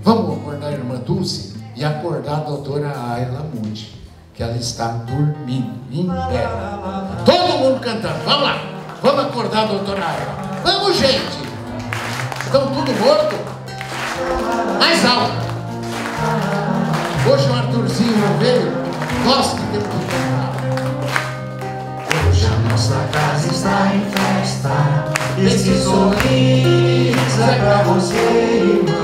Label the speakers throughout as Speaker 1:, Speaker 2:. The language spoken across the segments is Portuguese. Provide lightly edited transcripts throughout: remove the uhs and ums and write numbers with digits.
Speaker 1: Vamos acordar a irmã Dulce e acordar a doutora Ayla Muti, que ela está dormindo em pé. Todo mundo cantando, vamos lá. Vamos acordar a doutora Ayla. Vamos, gente. Estão tudo morto? Mais alto. Hoje o Arthurzinho não veio. Nós que temos que cantar.
Speaker 2: Hoje a nossa casa está em festa. Esse sorriso é pra você, irmã.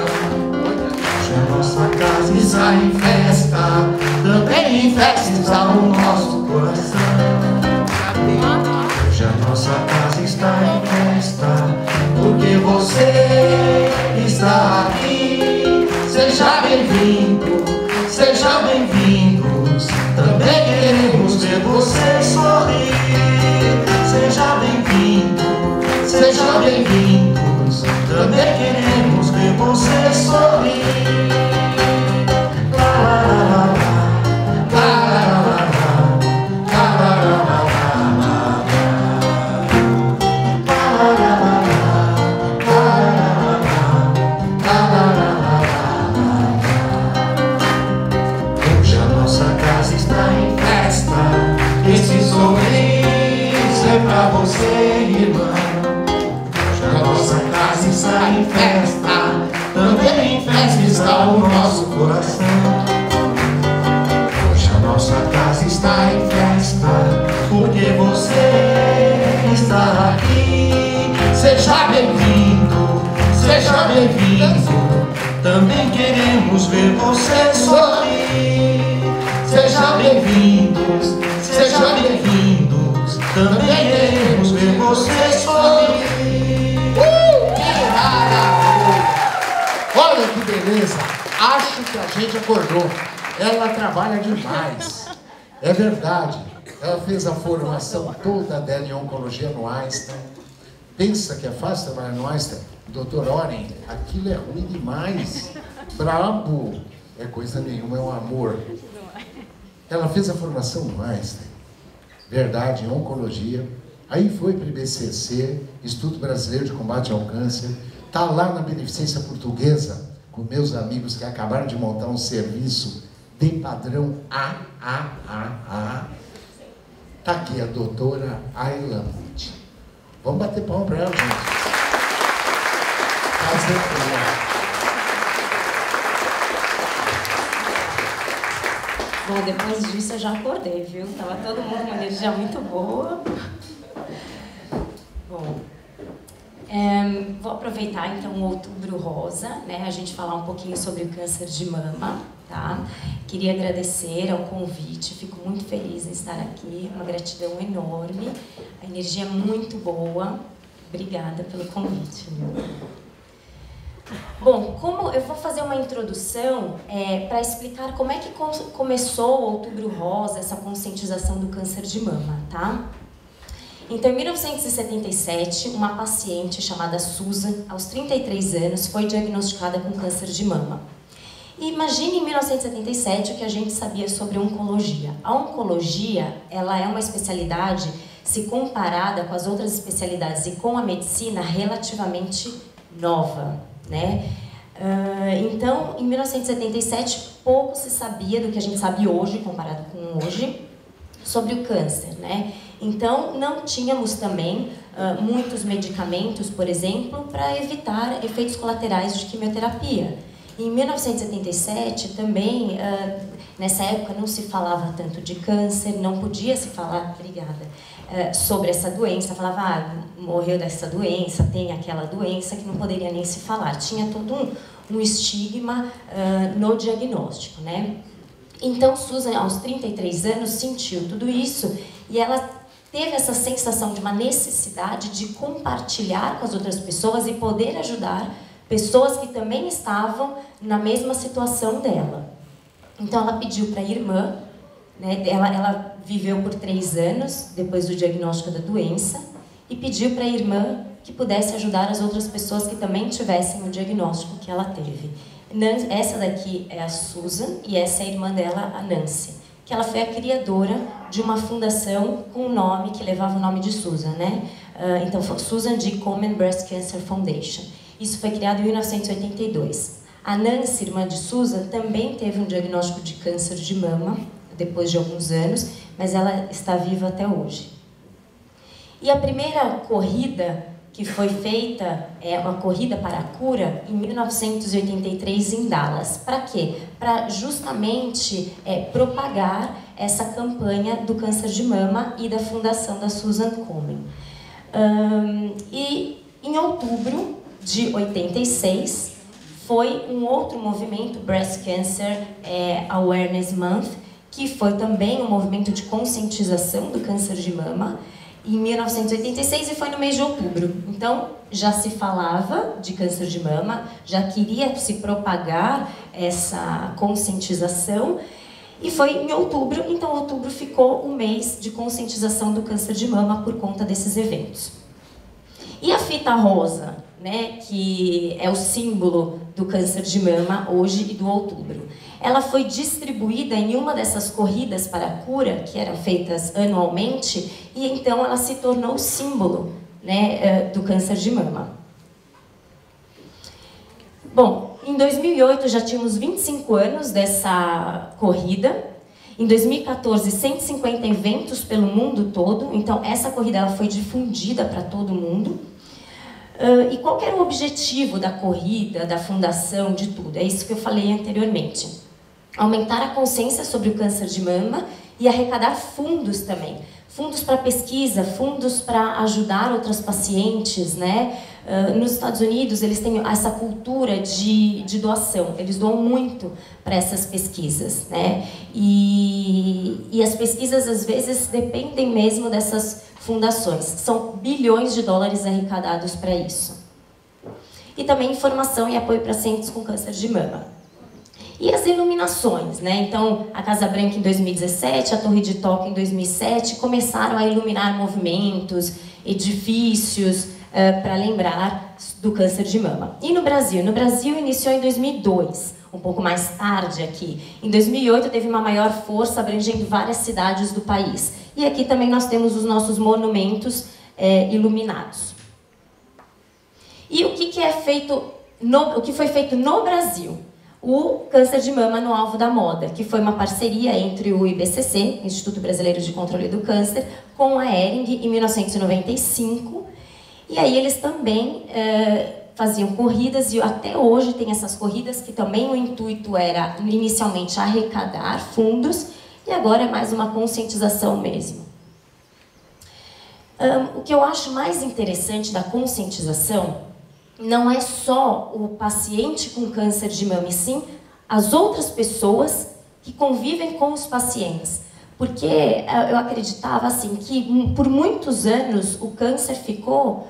Speaker 2: Hoje a nossa casa está em festa. Também em festa está o nosso coração. Hoje a nossa casa está em festa, porque você está aqui. Seja bem-vindo, sejam bem-vindos. Também queremos ver você sorrir. Seja bem-vindo, sejam bem-vindos. Também queremos ver você sorrir. Pra você, irmã. Hoje a nossa casa está em festa. Também em festa está o nosso coração. Hoje a nossa casa está em festa, porque você está aqui. Seja bem-vindo, seja bem-vindo. Também queremos ver você sorrir. Seja bem-vindos, seja bem-vindos. Também queremos ver você sorrir.
Speaker 1: Que maravilha! Olha que beleza! Acho que a gente acordou. Ela trabalha demais. É verdade. Ela fez a formação toda dela em oncologia no Einstein. Pensa que é fácil trabalhar no Einstein? Doutor Oren, aquilo é ruim demais. Brabo. É coisa nenhuma, é um amor. Ela fez a formação no Einstein. Verdade, em oncologia. Aí foi para o IBCC, Instituto Brasileiro de Combate ao Câncer. Está lá na Beneficência Portuguesa, com meus amigos que acabaram de montar um serviço de padrão AAA. Está aqui a doutora Ayla Muti. Vamos bater palma para ela, gente.
Speaker 3: Bom, depois disso eu já acordei, viu? Tava todo mundo com uma energia muito boa. Bom, vou aproveitar então o Outubro Rosa, né? A gente falar um pouquinho sobre o câncer de mama, tá? Queria agradecer ao convite, fico muito feliz em estar aqui, uma gratidão enorme, a energia é muito boa. Obrigada pelo convite, viu? Bom, como eu vou fazer uma introdução para explicar como é que começou o Outubro Rosa, essa conscientização do câncer de mama, tá? Então, em 1977, uma paciente chamada Susan, aos 33 anos, foi diagnosticada com câncer de mama. E imagine em 1977 o que a gente sabia sobre oncologia. A oncologia, ela é uma especialidade, se comparada com as outras especialidades e com a medicina, relativamente nova. Né? Então, em 1977, pouco se sabia do que a gente sabe hoje, comparado com hoje, sobre o câncer, né? Então, não tínhamos também muitos medicamentos, por exemplo, para evitar efeitos colaterais de quimioterapia. Em 1977, também, nessa época, não se falava tanto de câncer, não podia se falar, sobre essa doença. Falava, morreu dessa doença, tem aquela doença, que não poderia nem se falar. Tinha todo um estigma no diagnóstico, né? Então, Susan, aos 33 anos, sentiu tudo isso e ela teve essa sensação de uma necessidade de compartilhar com as outras pessoas e poder ajudar pessoas que também estavam na mesma situação dela. Então, ela pediu para a irmã, né, ela viveu por 3 anos depois do diagnóstico da doença e pediu para a irmã que pudesse ajudar as outras pessoas que também tivessem o diagnóstico que ela teve. Essa daqui é a Susan e essa é a irmã dela, a Nancy, que ela foi a criadora de uma fundação com um nome que levava o nome de Susan, né? Então, Susan G. Komen Breast Cancer Foundation. Isso foi criado em 1982. A Nancy, irmã de Susan, também teve um diagnóstico de câncer de mama, depois de alguns anos, mas ela está viva até hoje. E a primeira corrida que foi feita, é uma corrida para a cura, em 1983 em Dallas. Para quê? Para justamente propagar essa campanha do câncer de mama e da fundação da Susan Komen. E em outubro de 86, foi um outro movimento, Breast Cancer Awareness Month, que foi também um movimento de conscientização do câncer de mama, em 1986, e foi no mês de outubro. Então, já se falava de câncer de mama, já queria se propagar essa conscientização, e foi em outubro, então outubro ficou um mês de conscientização do câncer de mama por conta desses eventos. E a fita rosa, né, que é o símbolo do câncer de mama hoje e do outubro, ela foi distribuída em uma dessas corridas para a cura, que eram feitas anualmente, e então ela se tornou símbolo, né, do câncer de mama. Bom, em 2008 já tínhamos 25 anos dessa corrida. Em 2014, 150 eventos pelo mundo todo, então essa corrida ela foi difundida para todo mundo. E qual que era o objetivo da corrida, da fundação, de tudo? É isso que eu falei anteriormente. Aumentar a consciência sobre o câncer de mama e arrecadar fundos também. Fundos para pesquisa, fundos para ajudar outras pacientes, né? Nos Estados Unidos, eles têm essa cultura de doação. Eles doam muito para essas pesquisas, né? E as pesquisas, às vezes, dependem mesmo dessas fundações. São bilhões de dólares arrecadados para isso. E também informação e apoio para pacientes com câncer de mama. E as iluminações, né? Então, a Casa Branca em 2017, a Torre de Tóquio em 2007, começaram a iluminar movimentos, edifícios, para lembrar do câncer de mama. E no Brasil? No Brasil iniciou em 2002, um pouco mais tarde aqui. Em 2008 teve uma maior força, abrangendo várias cidades do país. E aqui também nós temos os nossos monumentos iluminados. E o que é feito o que foi feito no Brasil? O câncer de mama no alvo da moda, que foi uma parceria entre o IBCC, Instituto Brasileiro de Controle do Câncer, com a Hering em 1995. E aí eles também faziam corridas, e até hoje tem essas corridas, que também o intuito era inicialmente arrecadar fundos, e agora é mais uma conscientização mesmo. O que eu acho mais interessante da conscientização não é só o paciente com câncer de mama, e sim as outras pessoas que convivem com os pacientes. Porque eu acreditava assim, que por muitos anos o câncer ficou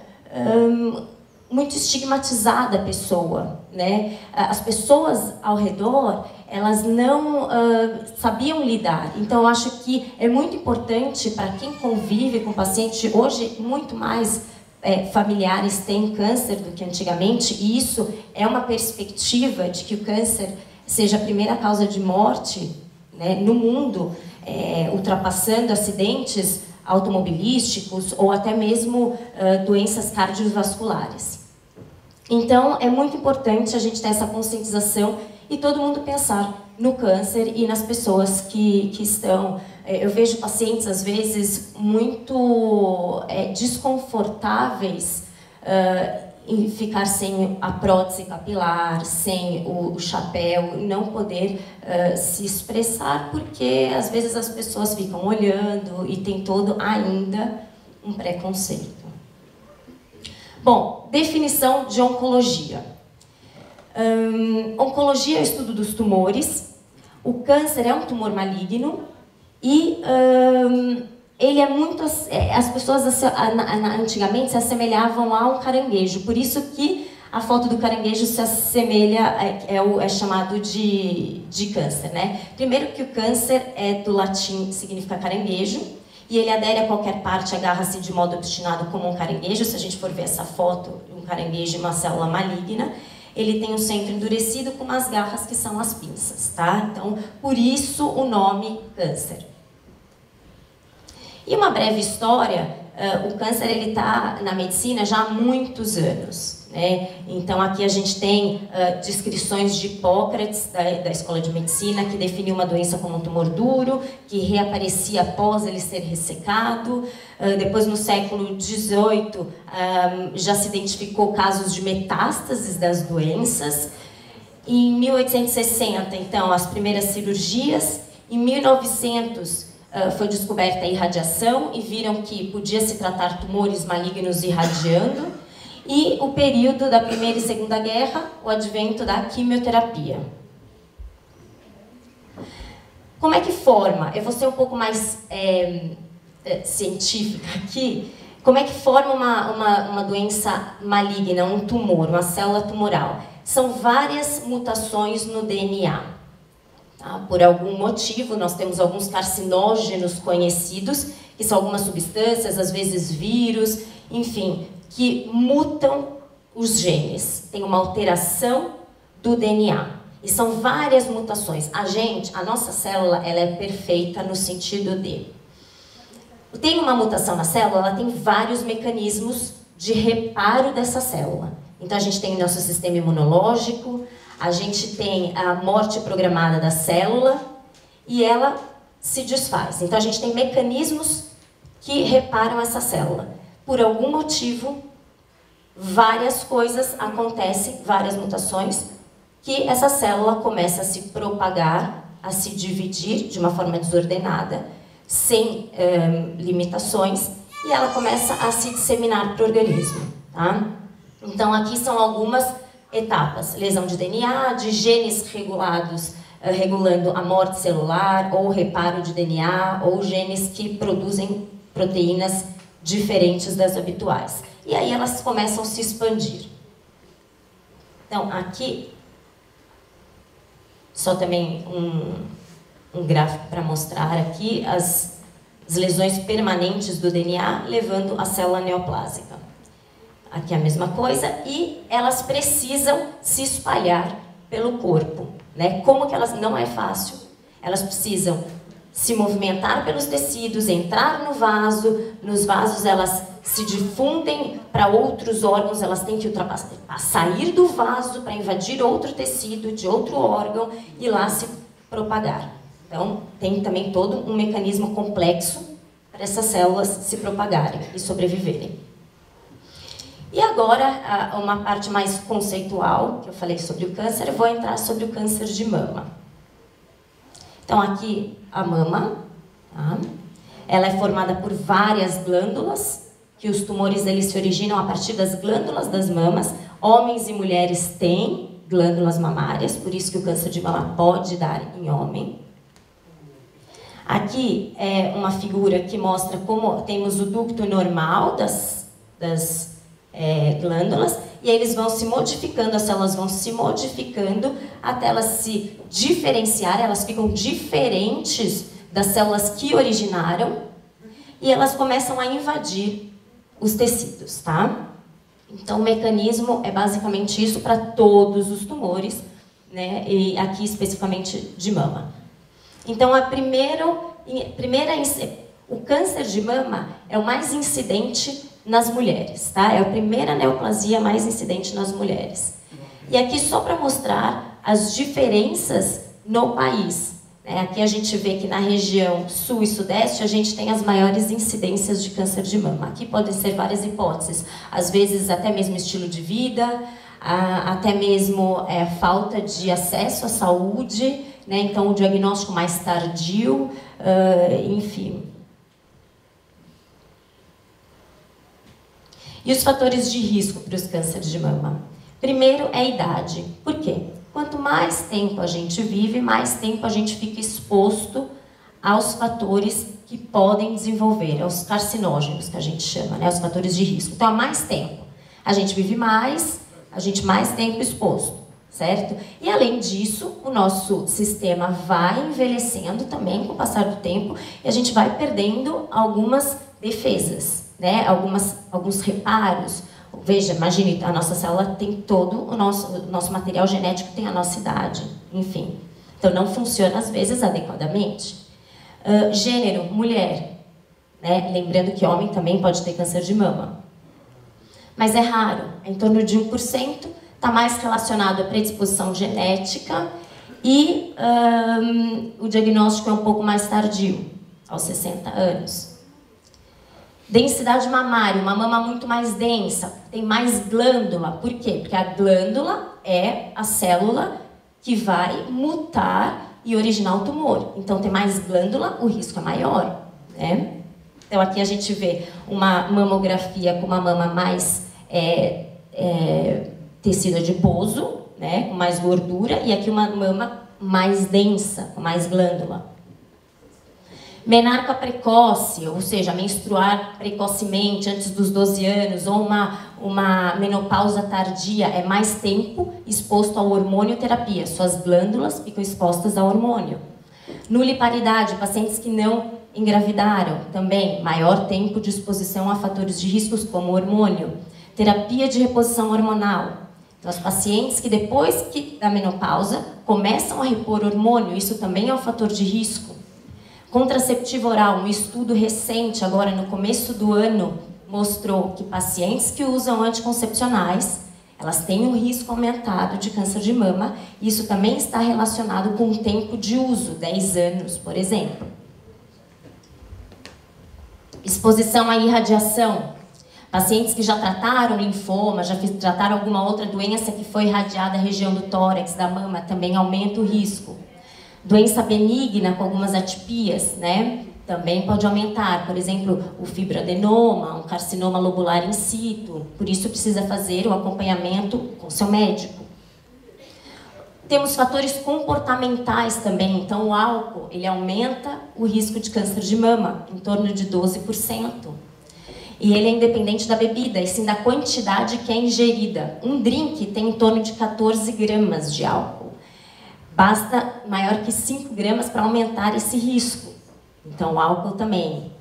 Speaker 3: muito estigmatizada a pessoa, né? As pessoas ao redor, elas não sabiam lidar. Então, eu acho que é muito importante para quem convive com o paciente, hoje muito mais familiares têm câncer do que antigamente, e isso é uma perspectiva de que o câncer seja a primeira causa de morte, né, no mundo, ultrapassando acidentes automobilísticos ou até mesmo doenças cardiovasculares. Então, é muito importante a gente ter essa conscientização e todo mundo pensar no câncer e nas pessoas que estão... Eu vejo pacientes, às vezes, muito desconfortáveis em ficar sem a prótese capilar, sem o chapéu, não poder se expressar, porque às vezes as pessoas ficam olhando e tem todo ainda um preconceito. Bom, definição de oncologia. Oncologia é o estudo dos tumores. O câncer é um tumor maligno e ele é muito... As pessoas antigamente se assemelhavam a um caranguejo, por isso que a foto do caranguejo se assemelha, é chamado de câncer, né? Primeiro que o câncer do latim significa caranguejo, e ele adere a qualquer parte, agarra-se de modo obstinado como um caranguejo. Se a gente for ver essa foto, um caranguejo e uma célula maligna, ele tem um centro endurecido com umas garras que são as pinças, tá? Então, por isso o nome câncer. E uma breve história, o câncer ele está na medicina já há muitos anos. né? Então aqui a gente tem descrições de Hipócrates, da Escola de Medicina, que definiu uma doença como um tumor duro, que reaparecia após ele ser ressecado. Depois, no século XVIII, já se identificou casos de metástases das doenças. Em 1860, então, as primeiras cirurgias. Em 1900, foi descoberta a irradiação e viram que podia se tratar tumores malignos irradiando. E o período da Primeira e Segunda Guerra, o advento da quimioterapia. Como é que forma? Eu vou ser um pouco mais científica aqui. Como é que forma uma doença maligna, um tumor, uma célula tumoral? São várias mutações no DNA. Tá? Por algum motivo, nós temos alguns carcinógenos conhecidos, que são algumas substâncias, às vezes vírus, enfim, que mutam os genes. Tem uma alteração do DNA. E são várias mutações. A nossa célula, ela é perfeita no sentido de... Tem uma mutação na célula, ela tem vários mecanismos de reparo dessa célula. Então, a gente tem o nosso sistema imunológico, a gente tem a morte programada da célula e ela se desfaz. Então, a gente tem mecanismos que reparam essa célula. Por algum motivo, várias coisas acontecem, várias mutações, que essa célula começa a se propagar, a se dividir de uma forma desordenada, sem limitações, e ela começa a se disseminar para o organismo. Tá? Então, aqui são algumas etapas. Lesão de DNA, de genes regulados, regulando a morte celular, ou reparo de DNA, ou genes que produzem proteínas diferentes das habituais. E aí elas começam a se expandir. Então, aqui, só também um gráfico para mostrar aqui as lesões permanentes do DNA, levando a célula neoplásica. Aqui é a mesma coisa, e elas precisam se espalhar pelo corpo, né? Como que elas... Não é fácil. Elas precisam se movimentar pelos tecidos, entrar no vaso, nos vasos elas se difundem para outros órgãos, elas têm que sair do vaso para invadir outro tecido de outro órgão e lá se propagar. Então, tem também todo um mecanismo complexo para essas células se propagarem e sobreviverem. E agora, uma parte mais conceitual, que eu falei sobre o câncer, eu vou entrar sobre o câncer de mama. Então, aqui a mama, tá? Ela é formada por várias glândulas, que os tumores eles se originam a partir das glândulas das mamas. Homens e mulheres têm glândulas mamárias, por isso que o câncer de mama pode dar em homem. Aqui é uma figura que mostra como temos o ducto normal das glândulas, e aí eles vão se modificando, as células vão se modificando até elas se diferenciarem, elas ficam diferentes das células que originaram e elas começam a invadir os tecidos, tá? Então o mecanismo é basicamente isso para todos os tumores, né? E aqui especificamente de mama. Então o câncer de mama é o mais incidente nas mulheres, tá? É a primeira neoplasia mais incidente nas mulheres. E aqui só para mostrar as diferenças no país. Né? Aqui a gente vê que na região sul e sudeste a gente tem as maiores incidências de câncer de mama. Aqui podem ser várias hipóteses. Às vezes até mesmo estilo de vida, até mesmo falta de acesso à saúde, né? Então o diagnóstico mais tardio, enfim. E os fatores de risco para os cânceres de mama? Primeiro é a idade. Por quê? Quanto mais tempo a gente vive, mais tempo a gente fica exposto aos fatores que podem desenvolver, aos carcinógenos que a gente chama, né? Os fatores de risco. Então, há mais tempo. A gente vive mais, a gente mais tempo exposto, certo? E além disso, o nosso sistema vai envelhecendo também com o passar do tempo e a gente vai perdendo algumas defesas, né? Alguns reparos. Veja, imagine, a nossa célula tem todo o nosso material genético, tem a nossa idade, enfim. Então, não funciona, às vezes, adequadamente. Gênero, mulher, né? Lembrando que homem também pode ter câncer de mama. mas é raro, é em torno de 1%, está mais relacionado à predisposição genética e o diagnóstico é um pouco mais tardio, aos 60 anos. Densidade mamária, uma mama muito mais densa, tem mais glândula. Por quê? Porque a glândula é a célula que vai mutar e originar o tumor. Então, tem mais glândula, o risco é maior, né? Então, aqui a gente vê uma mamografia com uma mama mais tecido adiposo, né? Com mais gordura, e aqui uma mama mais densa, com mais glândula. Menarca precoce, ou seja, menstruar precocemente, antes dos 12 anos, ou uma menopausa tardia, é mais tempo exposto ao hormônio terapia. Suas glândulas ficam expostas ao hormônio. Nuliparidade, pacientes que não engravidaram, também maior tempo de exposição a fatores de riscos como hormônio. Terapia de reposição hormonal. Então, os pacientes que depois da menopausa começam a repor hormônio, isso também é um fator de risco. Contraceptivo oral, um estudo recente, agora no começo do ano, mostrou que pacientes que usam anticoncepcionais, elas têm um risco aumentado de câncer de mama, e isso também está relacionado com o tempo de uso, 10 anos, por exemplo. Exposição à irradiação. Pacientes que já trataram linfoma, já trataram alguma outra doença que foi irradiada à região do tórax, da mama, também aumenta o risco. Doença benigna com algumas atipias, né? Também pode aumentar, por exemplo, o fibroadenoma, um carcinoma lobular in situ. Por isso precisa fazer o acompanhamento com seu médico. Temos fatores comportamentais também. Então, o álcool, ele aumenta o risco de câncer de mama, em torno de 12%. E ele é independente da bebida, e sim da quantidade que é ingerida. Um drink tem em torno de 14 gramas de álcool. Basta maior que 5 gramas para aumentar esse risco. Então, o álcool também.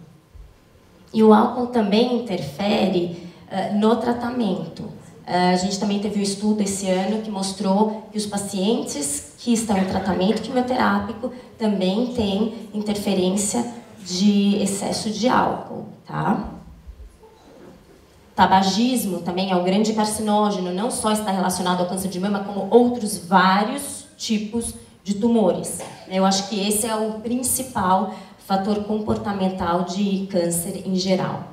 Speaker 3: E o álcool também interfere no tratamento. A gente também teve um estudo esse ano que mostrou que os pacientes que estão em tratamento quimioterápico também têm interferência de excesso de álcool, tá? Tabagismo também é um grande carcinógeno, não só está relacionado ao câncer de mama, como outros vários tipos de tumores. Eu acho que esse é o principal fator comportamental de câncer em geral.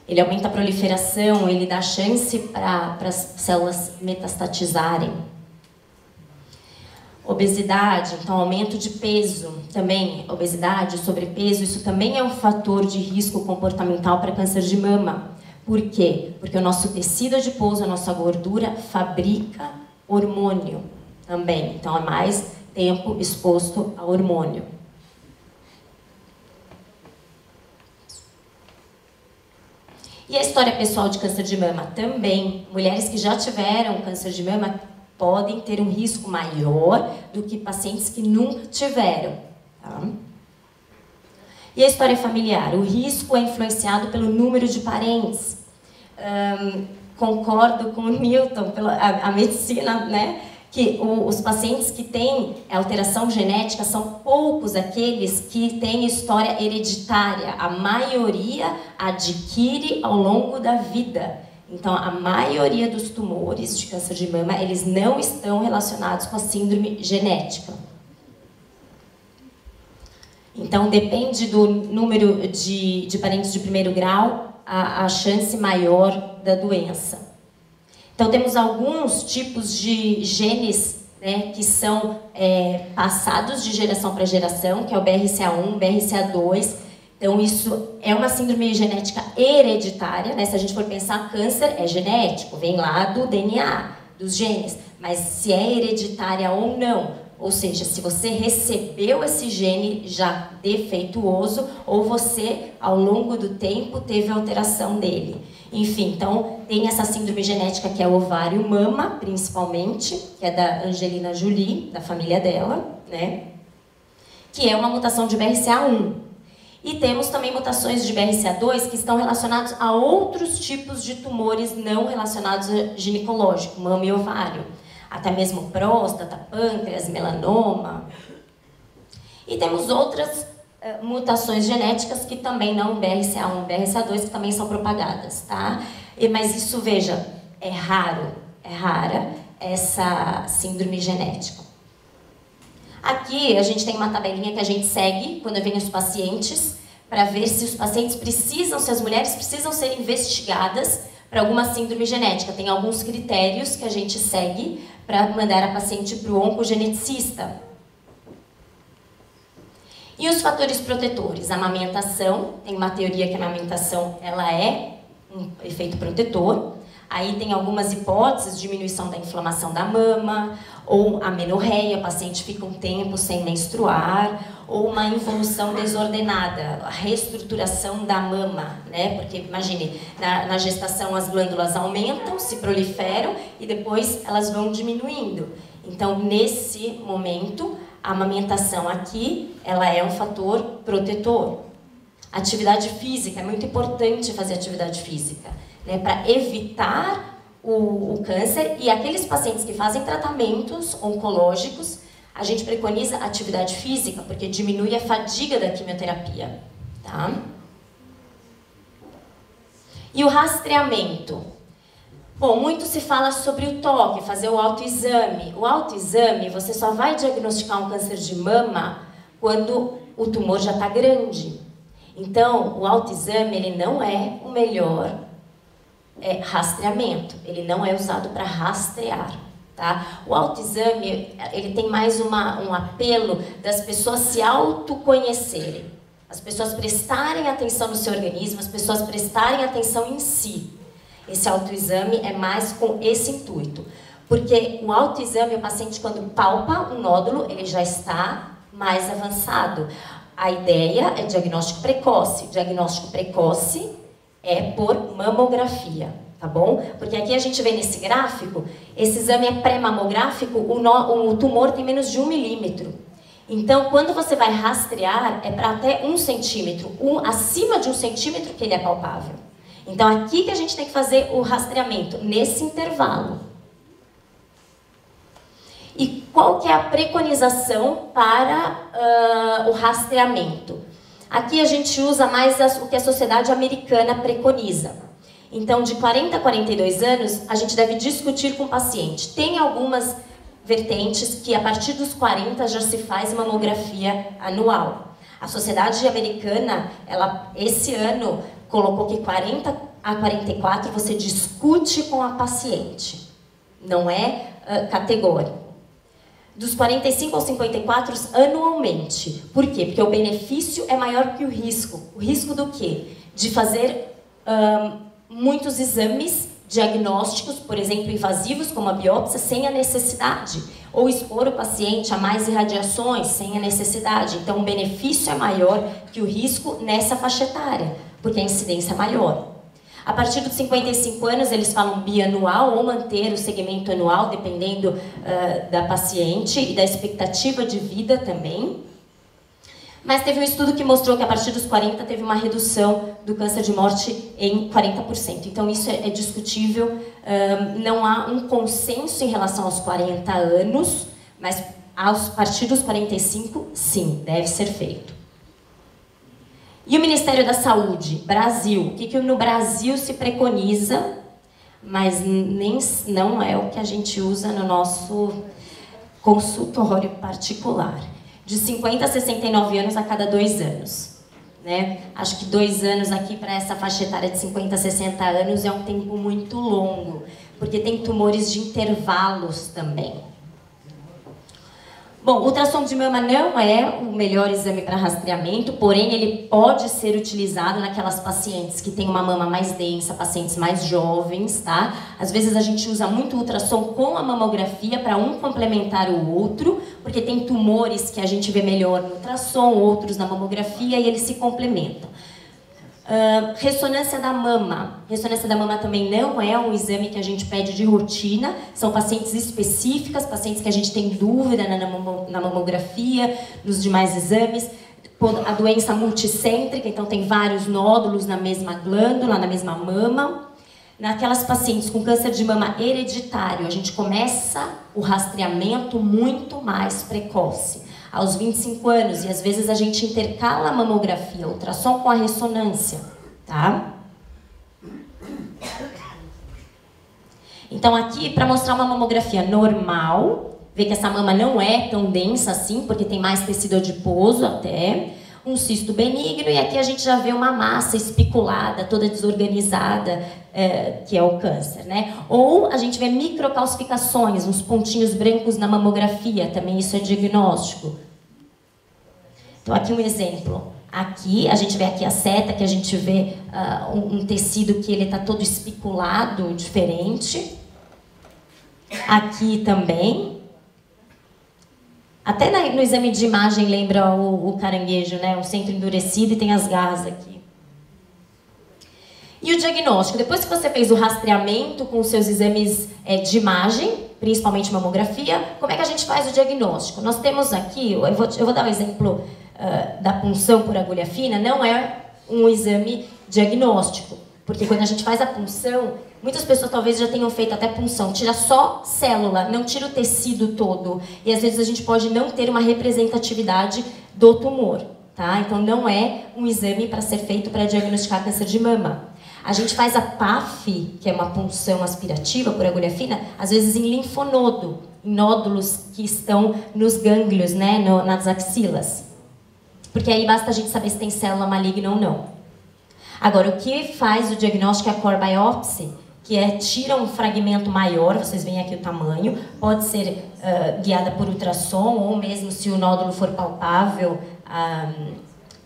Speaker 3: Ele aumenta a proliferação, ele dá chance para as células metastatizarem. Obesidade, então aumento de peso também, obesidade, sobrepeso, isso também é um fator de risco comportamental para câncer de mama. Por quê? Porque o nosso tecido adiposo, a nossa gordura, fabrica hormônio também. Então é mais tempo exposto a hormônio. E a história pessoal de câncer de mama também. Mulheres que já tiveram câncer de mama podem ter um risco maior do que pacientes que nunca tiveram. Tá? E a história familiar? O risco é influenciado pelo número de parentes. Concordo com o Newton, a medicina, né? Que os pacientes que têm alteração genética são poucos aqueles que têm história hereditária. A maioria adquire ao longo da vida. Então, a maioria dos tumores de câncer de mama, eles não estão relacionados com a síndrome genética. Então, depende do número de parentes de primeiro grau, a chance maior da doença. Então, temos alguns tipos de genes, né, que são passados de geração para geração, que é o BRCA1, BRCA2. Então, isso é uma síndrome genética hereditária, né? Se a gente for pensar, câncer é genético, vem lá do DNA, dos genes. Mas se é hereditária ou não, ou seja, se você recebeu esse gene já defeituoso, ou você, ao longo do tempo, teve alteração dele. Enfim, então, tem essa síndrome genética que é o ovário-mama, principalmente, que é da Angelina Jolie, da família dela, né? Que é uma mutação de BRCA1. E temos também mutações de BRCA2 que estão relacionados a outros tipos de tumores não relacionados a ginecológico, mama e ovário. Até mesmo próstata, pâncreas, melanoma. E temos outras mutações genéticas que também não BRCA1, BRCA2, que também são propagadas, tá? Mas isso, veja, é rara essa síndrome genética. Aqui a gente tem uma tabelinha que a gente segue quando vem os pacientes, para ver se os pacientes precisam, se as mulheres precisam ser investigadas para alguma síndrome genética. Tem alguns critérios que a gente segue para mandar a paciente para o oncogeneticista. E os fatores protetores? A amamentação, tem uma teoria que a amamentação ela é um efeito protetor. Aí tem algumas hipóteses, diminuição da inflamação da mama, ou amenorreia, o paciente fica um tempo sem menstruar, ou uma involução desordenada, a reestruturação da mama, né? Porque, imagine, na gestação as glândulas aumentam, se proliferam e depois elas vão diminuindo. Então, nesse momento, a amamentação aqui, ela é um fator protetor. Atividade física, é muito importante fazer atividade física, né, para evitar o câncer. E aqueles pacientes que fazem tratamentos oncológicos, a gente preconiza atividade física, porque diminui a fadiga da quimioterapia. Tá? E o rastreamento? Bom, muito se fala sobre o toque, fazer o autoexame. O autoexame, você só vai diagnosticar um câncer de mama quando o tumor já está grande. Então, o autoexame, ele não é o melhor rastreamento. Ele não é usado para rastrear. Tá? O autoexame, ele tem mais um apelo das pessoas se autoconhecerem. As pessoas prestarem atenção no seu organismo, as pessoas prestarem atenção em si. Esse autoexame é mais com esse intuito. Porque o autoexame, o paciente quando palpa um nódulo, ele já está mais avançado. A ideia é diagnóstico precoce. Diagnóstico precoce é por mamografia, tá bom? Porque aqui a gente vê nesse gráfico, esse exame é pré-mamográfico, o tumor tem menos de 1 milímetro. Então, quando você vai rastrear, é para até 1 centímetro. Acima de 1 centímetro que ele é palpável. Então, aqui que a gente tem que fazer o rastreamento, nesse intervalo. E qual que é a preconização para o rastreamento? Aqui a gente usa mais o que a sociedade americana preconiza. Então, de 40 a 42 anos, a gente deve discutir com o paciente. Tem algumas vertentes que a partir dos 40 já se faz mamografia anual. A sociedade americana, ela esse ano colocou que 40 a 44 você discute com a paciente. Não é categórico. Dos 45 aos 54 anualmente. Por quê? Porque o benefício é maior que o risco. O risco do quê? De fazer muitos exames diagnósticos, por exemplo, invasivos, como a biópsia, sem a necessidade. Ou expor o paciente a mais irradiações, sem a necessidade. Então, o benefício é maior que o risco nessa faixa etária, porque a incidência é maior. A partir dos 55 anos, eles falam bianual ou manter o segmento anual, dependendo da paciente e da expectativa de vida também. Mas teve um estudo que mostrou que a partir dos 40 teve uma redução do câncer de morte em 40%. Então isso é discutível, não há um consenso em relação aos 40 anos, mas a partir dos 45, sim, deve ser feito. E o Ministério da Saúde, Brasil, o que no Brasil se preconiza, mas não é o que a gente usa no nosso consultório particular. De 50 a 69 anos a cada 2 anos. Né? Acho que 2 anos aqui para essa faixa etária de 50 a 60 anos é um tempo muito longo, porque tem tumores de intervalos também. Bom, o ultrassom de mama não é o melhor exame para rastreamento, porém ele pode ser utilizado naquelas pacientes que têm uma mama mais densa, pacientes mais jovens, tá? Às vezes a gente usa muito o ultrassom com a mamografia para um complementar o outro, porque tem tumores que a gente vê melhor no ultrassom, outros na mamografia e eles se complementam. Ressonância da mama. Ressonância da mama também não é um exame que a gente pede de rotina. São pacientes específicas, pacientes que a gente tem dúvida na mamografia, nos demais exames. A doença multicêntrica, então tem vários nódulos na mesma glândula, na mesma mama. Naquelas pacientes com câncer de mama hereditário, a gente começa o rastreamento muito mais precoce. Aos 25 anos, e às vezes a gente intercala a mamografia, ultrassom com a ressonância, tá? Então aqui, para mostrar uma mamografia normal, ver que essa mama não é tão densa assim, porque tem mais tecido adiposo até, um cisto benigno, e aqui a gente já vê uma massa espiculada, toda desorganizada, que é o câncer, né? Ou a gente vê microcalcificações, uns pontinhos brancos na mamografia, também isso é diagnóstico. Então aqui um exemplo. Aqui, a gente vê aqui a seta, que a gente vê um tecido que ele está todo espiculado, diferente. Aqui também. Até no exame de imagem lembra o caranguejo, né? O centro endurecido e tem as garras aqui. E o diagnóstico? Depois que você fez o rastreamento com os seus exames de imagem, principalmente mamografia, como é que a gente faz o diagnóstico? Nós temos aqui, eu vou dar um exemplo da punção por agulha fina, não é um exame diagnóstico, porque quando a gente faz a punção, muitas pessoas talvez já tenham feito até punção, tira só célula, não tira o tecido todo, e às vezes a gente pode não ter uma representatividade do tumor, tá? Então não é um exame para ser feito para diagnosticar câncer de mama. A gente faz a PAF, que é uma punção aspirativa por agulha fina, às vezes em linfonodo, em nódulos que estão nos gânglios, né, nas axilas. Porque aí basta a gente saber se tem célula maligna ou não. Agora, o que faz o diagnóstico é a core biopsy, que tira um fragmento maior, vocês veem aqui o tamanho, pode ser guiada por ultrassom, ou mesmo se o nódulo for palpável,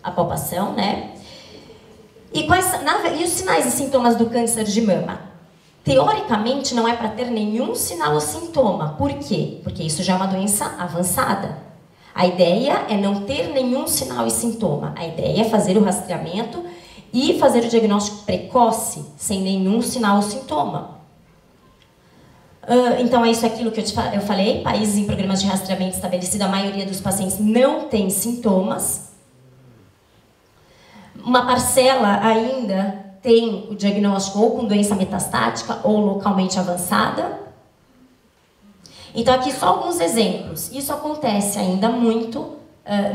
Speaker 3: a palpação, né? E os sinais e sintomas do câncer de mama? Teoricamente, não é para ter nenhum sinal ou sintoma. Por quê? Porque isso já é uma doença avançada. A ideia é não ter nenhum sinal e sintoma. A ideia é fazer o rastreamento e fazer o diagnóstico precoce, sem nenhum sinal ou sintoma. Então, é isso aquilo que eu falei. Países em programas de rastreamento estabelecido, a maioria dos pacientes não tem sintomas. Uma parcela ainda tem o diagnóstico ou com doença metastática ou localmente avançada. Então, aqui só alguns exemplos. Isso acontece ainda muito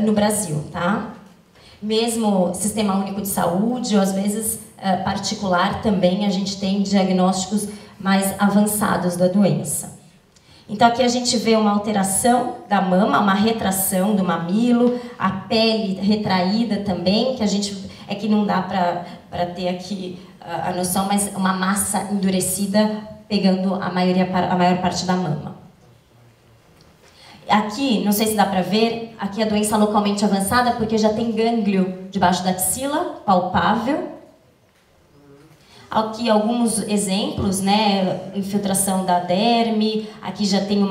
Speaker 3: no Brasil, tá? Mesmo Sistema Único de Saúde, ou às vezes particular também, a gente tem diagnósticos mais avançados da doença. Então, aqui a gente vê uma alteração da mama, uma retração do mamilo, a pele retraída também, que a gente... É que não dá para ter aqui a noção, mas uma massa endurecida pegando a maior parte da mama. Aqui, não sei se dá para ver, aqui a doença localmente avançada, porque já tem gânglio debaixo da axila, palpável. Aqui alguns exemplos, né? Infiltração da derme, aqui já tem um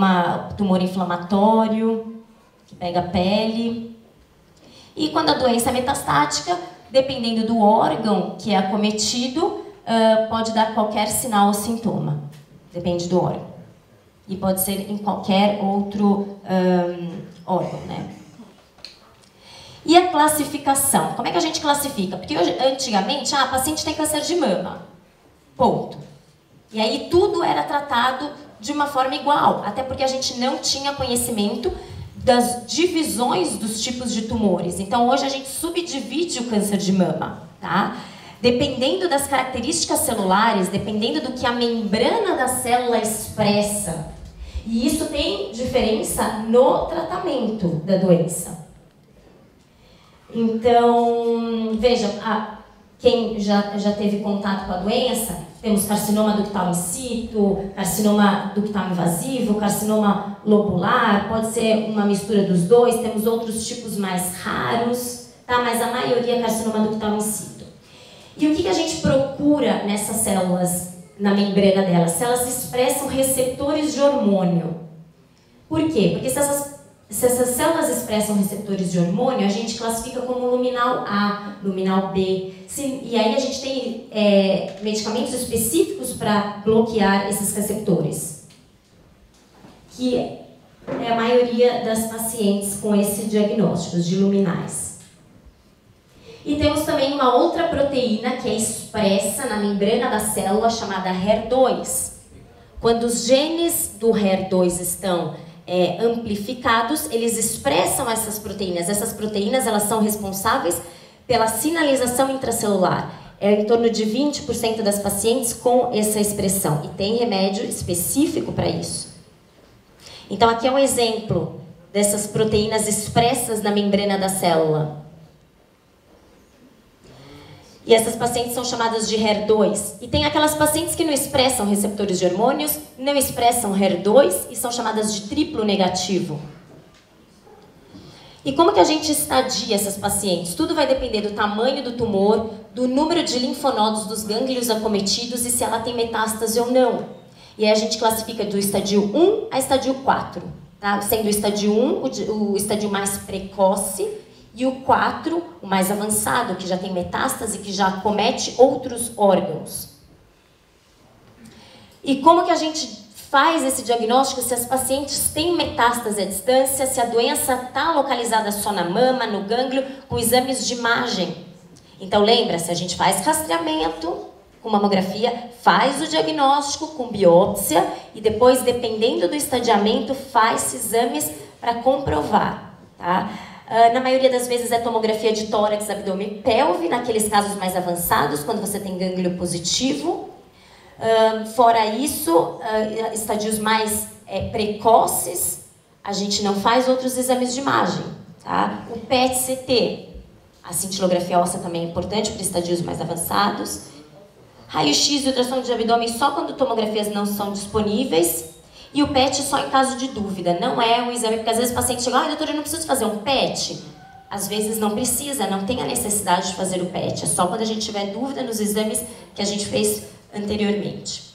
Speaker 3: tumor inflamatório, que pega a pele. E quando a doença é metastática, dependendo do órgão que é acometido, pode dar qualquer sinal ou sintoma. Depende do órgão. E pode ser em qualquer outro órgão, né? E a classificação? Como é que a gente classifica? Porque antigamente, a paciente tem câncer de mama. Ponto. E aí tudo era tratado de uma forma igual, até porque a gente não tinha conhecimento das divisões dos tipos de tumores. Então hoje a gente subdivide o câncer de mama, tá? Dependendo das características celulares, dependendo do que a membrana da célula expressa. E isso tem diferença no tratamento da doença. Então, veja, quem já teve contato com a doença, temos carcinoma ductal in situ, carcinoma ductal invasivo, carcinoma lobular, pode ser uma mistura dos dois, temos outros tipos mais raros, tá? Mas a maioria é carcinoma ductal in situ. E o que a gente procura nessas células, na membrana delas? Se elas expressam receptores de hormônio. Por quê? Porque se essas células expressam receptores de hormônio, a gente classifica como luminal A, luminal B. E aí a gente tem medicamentos específicos para bloquear esses receptores. Que é a maioria das pacientes com esse diagnóstico de luminais. E temos também uma outra proteína que é expressa na membrana da célula, chamada HER2. Quando os genes do HER2 estão amplificados, eles expressam essas proteínas. Essas proteínas, elas são responsáveis pela sinalização intracelular. é em torno de 20% das pacientes com essa expressão. E tem remédio específico para isso. Então, aqui é um exemplo dessas proteínas expressas na membrana da célula. E essas pacientes são chamadas de HER2. E tem aquelas pacientes que não expressam receptores de hormônios, não expressam HER2 e são chamadas de triplo negativo. E como que a gente estadia essas pacientes? Tudo vai depender do tamanho do tumor, do número de linfonodos dos gânglios acometidos e se ela tem metástase ou não. E aí a gente classifica do estadio 1 a estadio 4, tá? Sendo o estadio 1 o estadio mais precoce e o 4 o mais avançado, que já tem metástase, que já acomete outros órgãos. E como que a gente faz esse diagnóstico se as pacientes têm metástase à distância, se a doença está localizada só na mama, no gânglio, com exames de imagem? Então lembra-se, a gente faz rastreamento com mamografia, faz o diagnóstico com biópsia e depois, dependendo do estadiamento, faz exames para comprovar, tá? Na maioria das vezes é tomografia de tórax, abdômen e pelve, naqueles casos mais avançados, quando você tem gânglio positivo. Fora isso, estadios mais precoces, a gente não faz outros exames de imagem, tá? O PET-CT, a cintilografia óssea também é importante para estadios mais avançados. Raio-X e ultrassom de abdômen só quando tomografias não são disponíveis. E o PET só em caso de dúvida, não é um exame, porque às vezes o paciente chega, doutora, eu não preciso fazer um PET. Às vezes não precisa, não tem a necessidade de fazer o PET, é só quando a gente tiver dúvida nos exames que a gente fez anteriormente.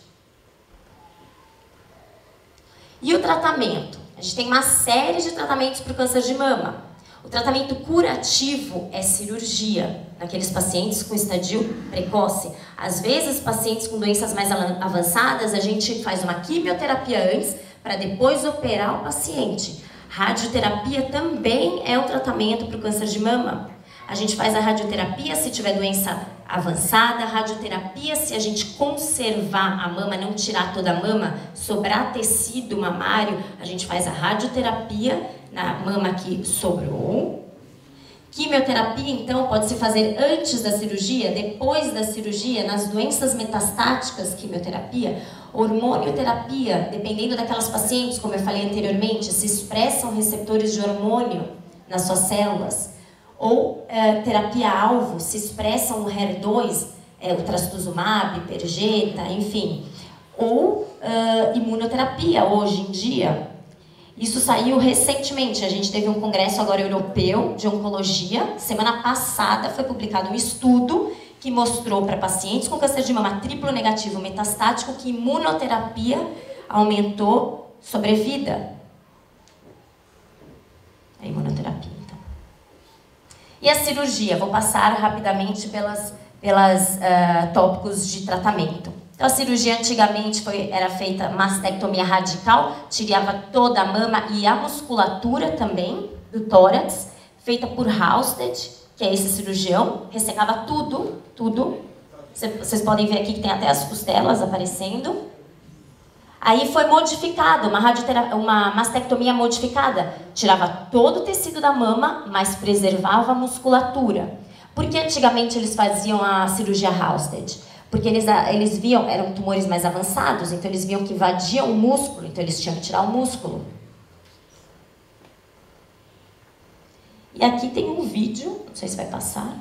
Speaker 3: E o tratamento? A gente tem uma série de tratamentos para o câncer de mama. O tratamento curativo é cirurgia, naqueles pacientes com estadio precoce. Às vezes, pacientes com doenças mais avançadas, a gente faz uma quimioterapia antes, para depois operar o paciente. Radioterapia também é um tratamento para o câncer de mama. A gente faz a radioterapia se tiver doença avançada, a radioterapia se a gente conservar a mama, não tirar toda a mama, sobrar tecido mamário, a gente faz a radioterapia na mama que sobrou. Quimioterapia, então, pode se fazer antes da cirurgia, depois da cirurgia, nas doenças metastáticas, quimioterapia. Hormonioterapia, dependendo daquelas pacientes, como eu falei anteriormente, se expressam receptores de hormônio nas suas células. Ou terapia-alvo, se expressam o HER2, o trastuzumab, perjeta, enfim. Ou imunoterapia, hoje em dia. Isso saiu recentemente, a gente teve um congresso agora europeu de oncologia. Semana passada foi publicado um estudo que mostrou para pacientes com câncer de mama triplo negativo metastático que imunoterapia aumentou sobrevida. A imunoterapia. E a cirurgia? Vou passar rapidamente pelas tópicos de tratamento. Então, a cirurgia antigamente era feita mastectomia radical, tirava toda a mama e a musculatura também do tórax, feita por Halsted, que é esse cirurgião, ressecava tudo. Vocês podem ver aqui que tem até as costelas aparecendo. Aí foi modificado, uma mastectomia modificada. Tirava todo o tecido da mama, mas preservava a musculatura. Por que antigamente eles faziam a cirurgia Halsted? Porque eles viam, eram tumores mais avançados, então eles viam que invadiam o músculo, então eles tinham que tirar o músculo. E aqui tem um vídeo, não sei se vai passar.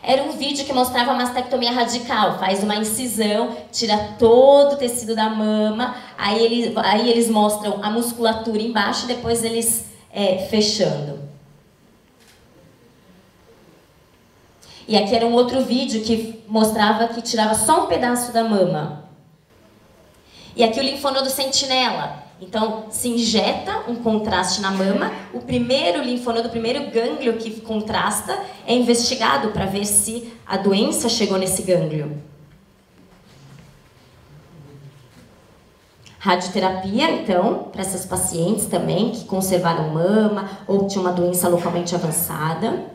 Speaker 3: Era um vídeo que mostrava a mastectomia radical. Faz uma incisão, tira todo o tecido da mama, aí eles mostram a musculatura embaixo e depois eles fechando. E aqui era um outro vídeo que mostrava que tirava só um pedaço da mama. E aqui o linfonodo sentinela. Então, se injeta um contraste na mama, o primeiro linfonodo, o primeiro gânglio que contrasta é investigado para ver se a doença chegou nesse gânglio. Radioterapia, então, para essas pacientes também que conservaram mama ou que tinham uma doença localmente avançada.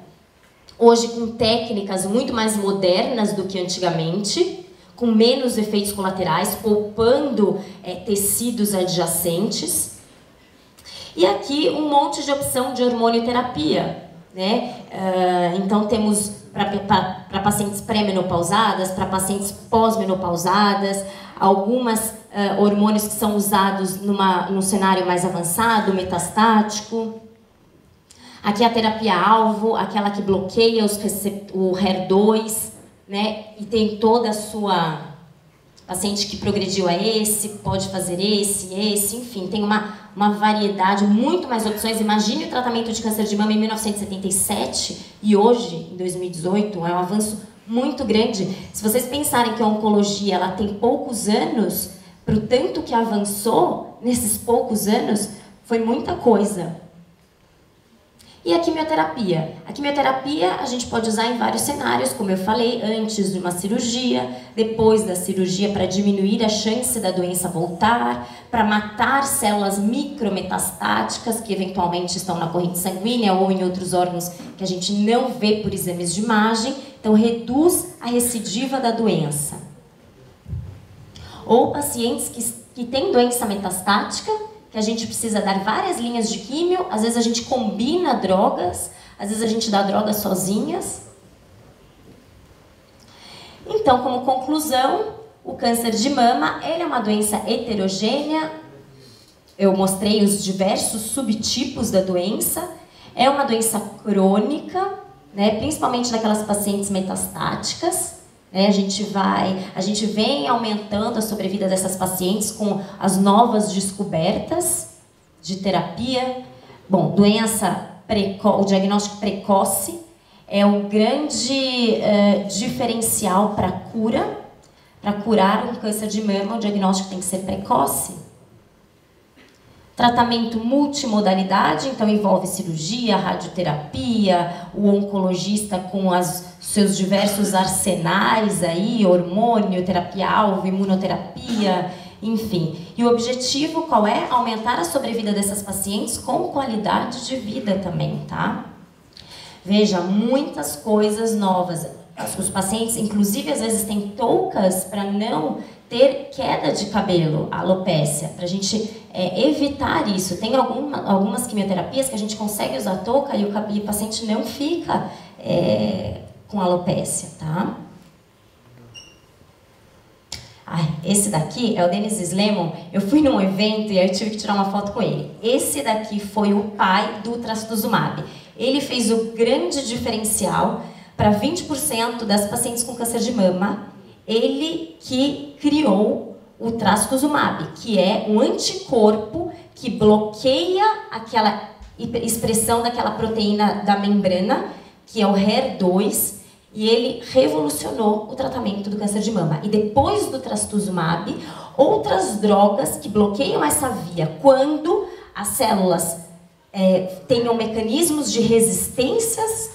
Speaker 3: Hoje com técnicas muito mais modernas do que antigamente, com menos efeitos colaterais, poupando tecidos adjacentes. E aqui um monte de opção de hormonioterapia, né? Então temos para para pacientes pré-menopausadas, para pacientes pós-menopausadas, algumas hormônios que são usados num cenário mais avançado, metastático. Aqui a terapia-alvo, aquela que bloqueia o HER2, né? E tem toda a sua... Paciente que progrediu a esse, pode fazer esse, enfim, tem uma variedade, muito mais opções. Imagine o tratamento de câncer de mama em 1977 e hoje, em 2018, é um avanço muito grande. Se vocês pensarem que a oncologia ela tem poucos anos, para o tanto que avançou nesses poucos anos, foi muita coisa. E a quimioterapia? A quimioterapia a gente pode usar em vários cenários, como eu falei, antes de uma cirurgia, depois da cirurgia para diminuir a chance da doença voltar, para matar células micrometastáticas que eventualmente estão na corrente sanguínea ou em outros órgãos que a gente não vê por exames de imagem, então reduz a recidiva da doença. Ou pacientes que têm doença metastática, que a gente precisa dar várias linhas de químio, às vezes a gente combina drogas, às vezes a gente dá drogas sozinhas. Então, como conclusão, o câncer de mama, ele é uma doença heterogênea, eu mostrei os diversos subtipos da doença, é uma doença crônica, né, principalmente naquelas pacientes metastáticas. A gente vem aumentando a sobrevida dessas pacientes com as novas descobertas de terapia. Bom, o diagnóstico precoce é o grande diferencial para cura. Para curar um câncer de mama, o diagnóstico tem que ser precoce. Tratamento multimodalidade, então envolve cirurgia, radioterapia, o oncologista com seus diversos arsenais aí, hormônio, terapia-alvo, imunoterapia, enfim. E o objetivo qual é? Aumentar a sobrevida dessas pacientes com qualidade de vida também, tá? Veja, muitas coisas novas. Os pacientes, inclusive, às vezes têm toucas para não ter queda de cabelo, alopécia, para a gente evitar isso. Tem algumas quimioterapias que a gente consegue usar touca e o paciente não fica com alopécia, tá? Esse daqui é o Denis Slemon. Eu fui num evento e aí eu tive que tirar uma foto com ele. Esse daqui foi o pai do trastuzumab. Ele fez o grande diferencial para 20% das pacientes com câncer de mama. Ele que criou o trastuzumab, que é um anticorpo que bloqueia aquela expressão daquela proteína da membrana, que é o HER2, e ele revolucionou o tratamento do câncer de mama. E depois do trastuzumab, outras drogas que bloqueiam essa via, quando as células tenham mecanismos de resistências,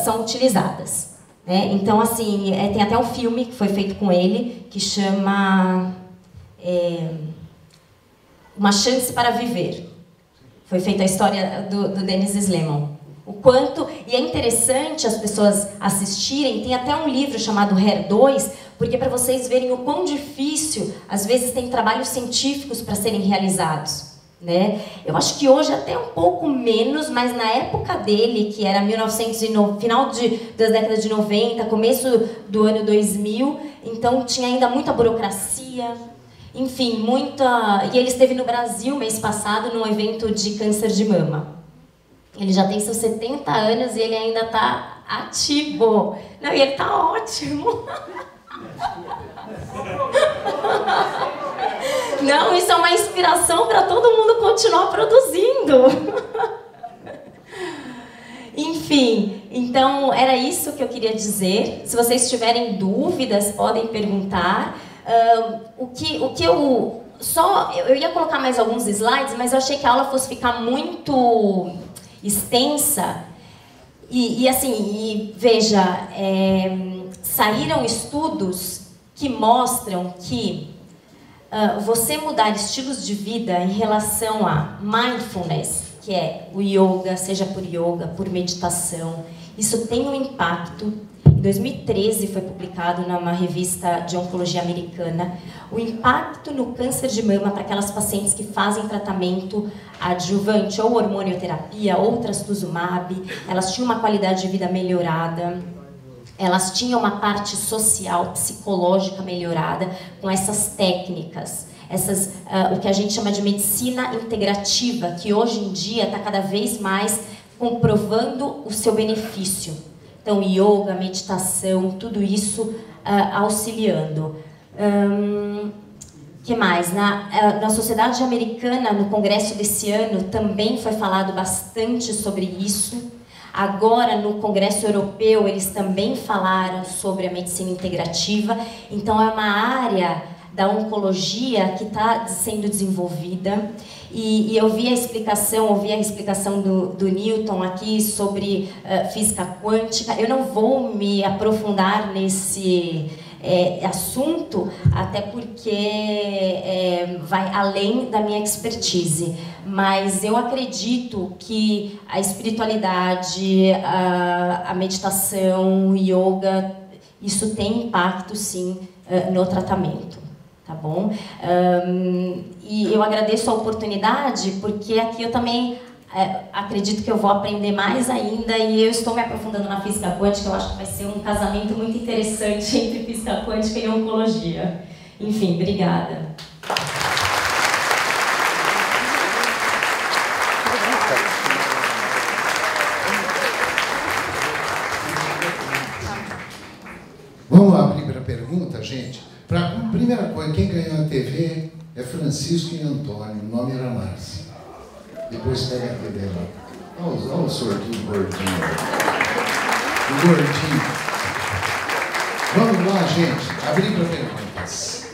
Speaker 3: são utilizadas. Então, assim, tem até um filme que foi feito com ele, que chama Uma Chance para Viver. Foi feita a história do Denis Slemon. E é interessante as pessoas assistirem, tem até um livro chamado HER2, porque para vocês verem o quão difícil, às vezes, tem trabalhos científicos para serem realizados. Né? Eu acho que hoje até um pouco menos, mas na época dele, que era final das décadas de 90, começo do ano 2000, então tinha ainda muita burocracia, enfim, E ele esteve no Brasil mês passado num evento de câncer de mama. Ele já tem seus 70 anos e ele ainda está ativo. Não, e ele está ótimo. Não, isso é uma inspiração para todo mundo continuar produzindo. Eu Então, era isso que eu queria dizer. Se vocês tiverem dúvidas, podem perguntar. Eu ia colocar mais alguns slides, mas eu achei que a aula fosse ficar muito extensa. Veja, saíram estudos que mostram que você mudar estilos de vida em relação a mindfulness, que é o yoga, seja por yoga, por meditação, isso tem um impacto. Em 2013 foi publicado numa revista de oncologia americana o impacto no câncer de mama para aquelas pacientes que fazem tratamento adjuvante, ou hormonioterapia, ou trastuzumab. Elas tinham uma qualidade de vida melhorada. elas tinham uma parte social, psicológica melhorada com essas técnicas, o que a gente chama de medicina integrativa, que hoje em dia está cada vez mais comprovando o seu benefício. Então, yoga, meditação, tudo isso auxiliando. Que mais? Na sociedade americana, no congresso desse ano, também foi falado bastante sobre isso. Agora, no congresso europeu, eles também falaram sobre a medicina integrativa. Então, é uma área da oncologia que está sendo desenvolvida. E eu ouvi a explicação do Newton aqui sobre física quântica. Eu não vou me aprofundar nesse assunto, até porque vai além da minha expertise, mas eu acredito que a espiritualidade, a meditação, o yoga, isso tem impacto sim no tratamento, tá bom? E eu agradeço a oportunidade, porque aqui eu também acredito que eu vou aprender mais ainda, e eu estou me aprofundando na física quântica. Eu acho que vai ser um casamento muito interessante entre física quântica e oncologia. Enfim, obrigada.
Speaker 1: Vamos abrir para a pergunta, gente? Primeira coisa, quem ganhou a TV é Francisco e Antônio, o nome era Márcia. Depois pega a TV lá. Olha o sortudo gordinho. O gordinho. Vamos lá, gente. Abrir para perguntas.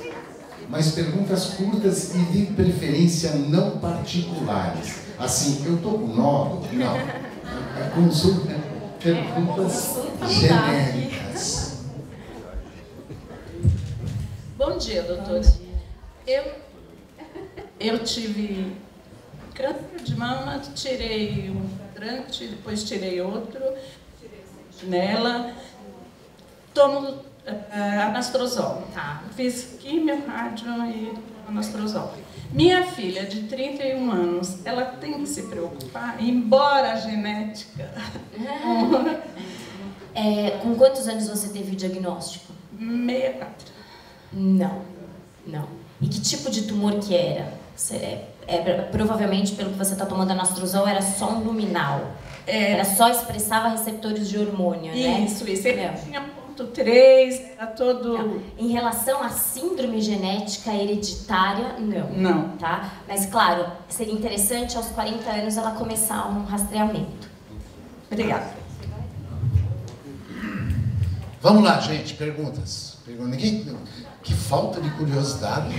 Speaker 1: Mas perguntas curtas e de preferência não particulares. Assim, eu estou com nódulo? Não. Consulta perguntas genéricas.
Speaker 4: Bom dia, doutor. Eu tive câncer de mama, tirei um hidrante, depois tirei outro, nela, tomo anastrozol. Tá. Fiz quimio, rádio e anastrozol. Minha filha, de 31 anos, ela tem que se preocupar, embora a genética...
Speaker 3: Com quantos anos você teve o diagnóstico?
Speaker 4: 64.
Speaker 3: Não. E que tipo de tumor que era? Provavelmente, pelo que você está tomando anastrozol, era só um luminal. Era só expressava receptores de hormônio, né?
Speaker 4: Isso. Ele tinha ponto 3, era todo...
Speaker 3: Não. Em relação à síndrome genética hereditária, não.
Speaker 4: Não.
Speaker 3: Tá? Mas, claro, seria interessante aos 40 anos ela começar um rastreamento.
Speaker 4: Obrigada.
Speaker 1: Vamos lá, gente, perguntas. Que falta de curiosidade.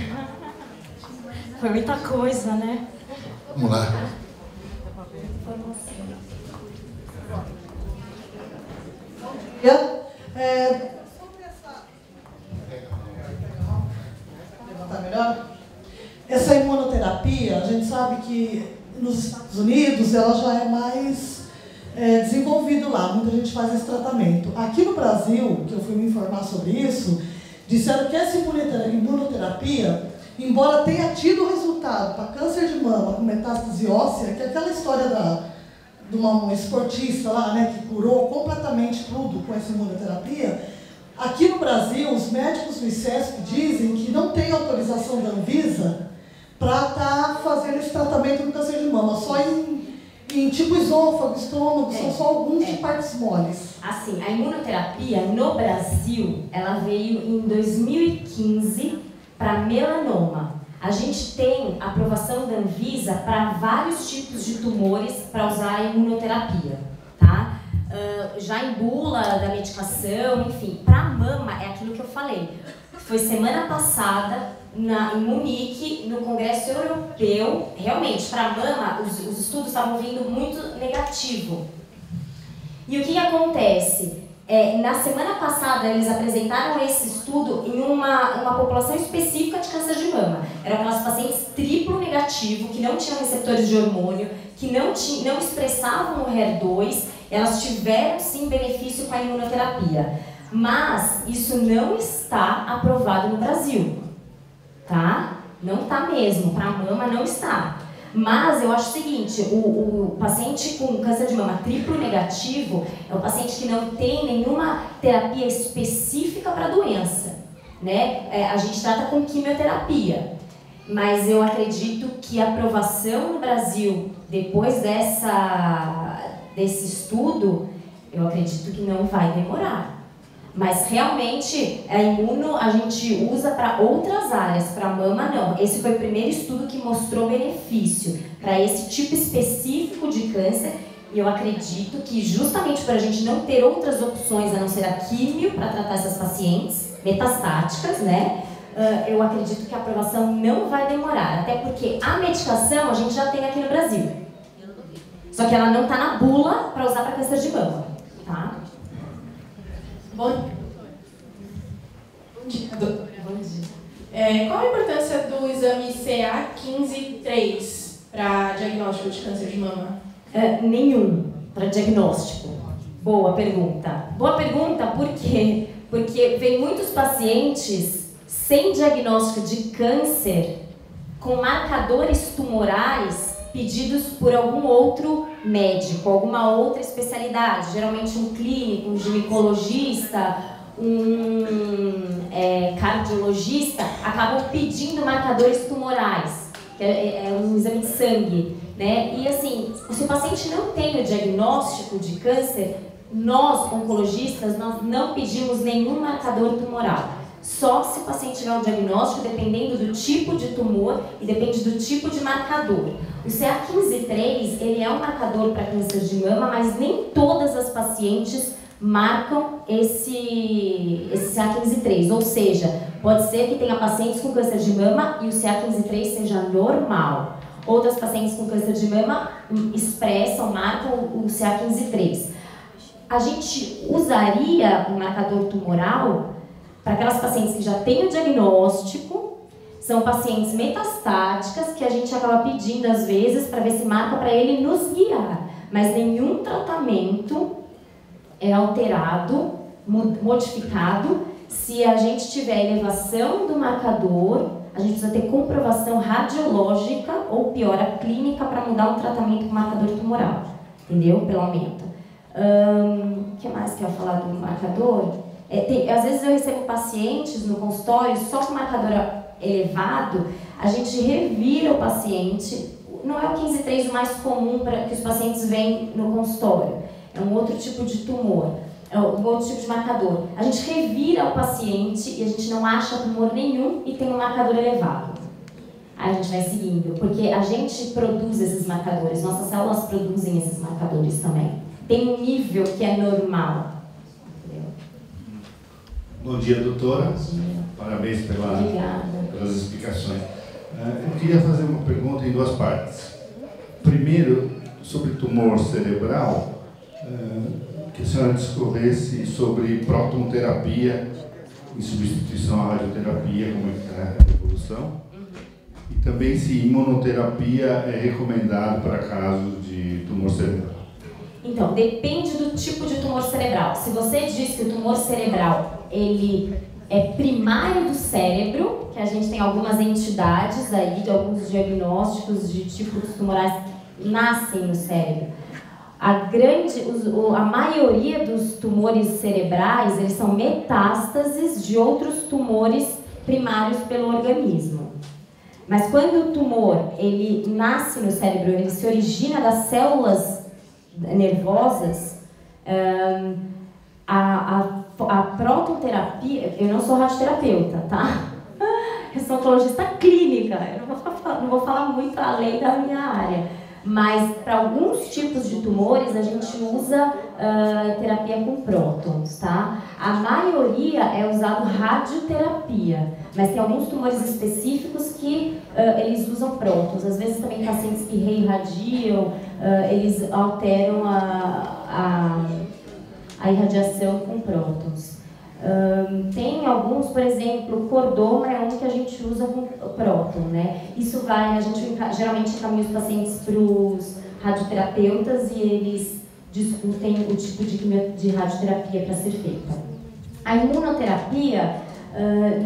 Speaker 3: Foi muita coisa, né?
Speaker 1: Vamos lá.
Speaker 5: Sobre levantar melhor? Essa imunoterapia, a gente sabe que nos Estados Unidos ela já é mais desenvolvido lá, muita gente faz esse tratamento. Aqui no Brasil, que eu fui me informar sobre isso, disseram que essa imunoterapia, embora tenha tido resultado para câncer de mama com metástase óssea, que é aquela história de uma esportista lá, né, que curou completamente tudo com essa imunoterapia, aqui no Brasil, os médicos do ICESP dizem que não tem autorização da Anvisa para estar fazendo esse tratamento no câncer de mama, só em tipo esôfago, estômago, são só alguns de partes moles.
Speaker 3: Assim, a imunoterapia no Brasil, ela veio em 2015 para melanoma. A gente tem aprovação da Anvisa para vários tipos de tumores para usar a imunoterapia, tá? Já em bula da medicação, enfim, para mama é aquilo que eu falei. Foi semana passada em Munique, no Congresso Europeu, realmente, para mama, os estudos estavam vindo muito negativo. E o que acontece? Na semana passada, eles apresentaram esse estudo em uma população específica de câncer de mama. Eram aquelas pacientes triplo negativo, que não tinham receptores de hormônio, que não expressavam o HER2, elas tiveram sim benefício com a imunoterapia. Mas isso não está aprovado no Brasil, tá? Não está mesmo, para mama não está. Mas eu acho o seguinte, o paciente com câncer de mama triplo negativo é um paciente que não tem nenhuma terapia específica para a doença, né? A gente trata com quimioterapia, mas eu acredito que a aprovação no Brasil, depois desse estudo, eu acredito que não vai demorar. Mas realmente a imuno a gente usa para outras áreas, para mama não. Esse foi o primeiro estudo que mostrou benefício para esse tipo específico de câncer. E eu acredito que justamente para a gente não ter outras opções a não ser a químio para tratar essas pacientes metastáticas, né? Eu acredito que a aprovação não vai demorar, até porque a medicação a gente já tem aqui no Brasil. Só que ela não está na bula para usar para câncer de mama, tá?
Speaker 6: Bom dia, doutora. Bom dia. Qual a importância do exame CA15-3 para diagnóstico de câncer de mama?
Speaker 3: Nenhum para diagnóstico. Boa pergunta. Boa pergunta, por quê? Porque vem muitos pacientes sem diagnóstico de câncer com marcadores tumorais pedidos por algum outro médico, alguma outra especialidade, geralmente um clínico, um ginecologista, um cardiologista, acabam pedindo marcadores tumorais, que é um exame de sangue, né? E assim, se o paciente não tem o diagnóstico de câncer, nós, oncologistas, nós não pedimos nenhum marcador tumoral. Só se o paciente tiver o diagnóstico, dependendo do tipo de tumor e depende do tipo de marcador. O CA15-3, ele é um marcador para câncer de mama, mas nem todas as pacientes marcam esse CA15-3. Ou seja, pode ser que tenha pacientes com câncer de mama e o CA15-3 seja normal. Outras pacientes com câncer de mama expressam, marcam o CA15-3. A gente usaria um marcador tumoral para aquelas pacientes que já têm o diagnóstico, são pacientes metastáticas que a gente acaba pedindo às vezes para ver se marca para ele nos guiar. Mas nenhum tratamento é alterado, modificado, se a gente tiver elevação do marcador, a gente precisa ter comprovação radiológica ou piora clínica para mudar um tratamento com marcador tumoral, entendeu? Pelo aumento. O que mais que eu ia falar do marcador? Às vezes eu recebo pacientes no consultório só com marcador elevado, a gente revira o paciente, não é o 15-3 o mais comum para que os pacientes veem no consultório, é um outro tipo de tumor, é um outro tipo de marcador. A gente revira o paciente e a gente não acha tumor nenhum e tem um marcador elevado. Aí a gente vai seguindo, porque a gente produz esses marcadores, nossas células produzem esses marcadores também. Tem um nível que é normal.
Speaker 7: Bom dia, doutora.
Speaker 3: Bom dia.
Speaker 7: Parabéns pelas explicações. Eu queria fazer uma pergunta em duas partes. Primeiro, sobre tumor cerebral, que a senhora discorresse sobre protonterapia em substituição à radioterapia, como é que está a evolução. E também se imunoterapia é recomendado para casos de tumor cerebral.
Speaker 3: Então, depende do tipo de tumor cerebral. Se você diz que o tumor cerebral ele é primário do cérebro, que a gente tem algumas entidades aí, de alguns diagnósticos de tipos tumorais que nascem no cérebro. A maioria dos tumores cerebrais, eles são metástases de outros tumores primários pelo organismo. Mas quando o tumor ele nasce no cérebro, ele se origina das células nervosas, a prototerapia, eu não sou radioterapeuta, tá? Eu sou oncologista clínica, eu não vou falar muito além da minha área, mas para alguns tipos de tumores a gente usa terapia com prótons, tá? A maioria é usado radioterapia, mas tem alguns tumores específicos que eles usam prótons. Às vezes também pacientes que reirradiam, eles alteram a irradiação com prótons. Tem alguns, por exemplo, cordoma é um que a gente usa com próton, né? Isso vai, a gente geralmente encaminha os pacientes para os radioterapeutas e eles discutem o tipo de radioterapia para ser feita. A imunoterapia,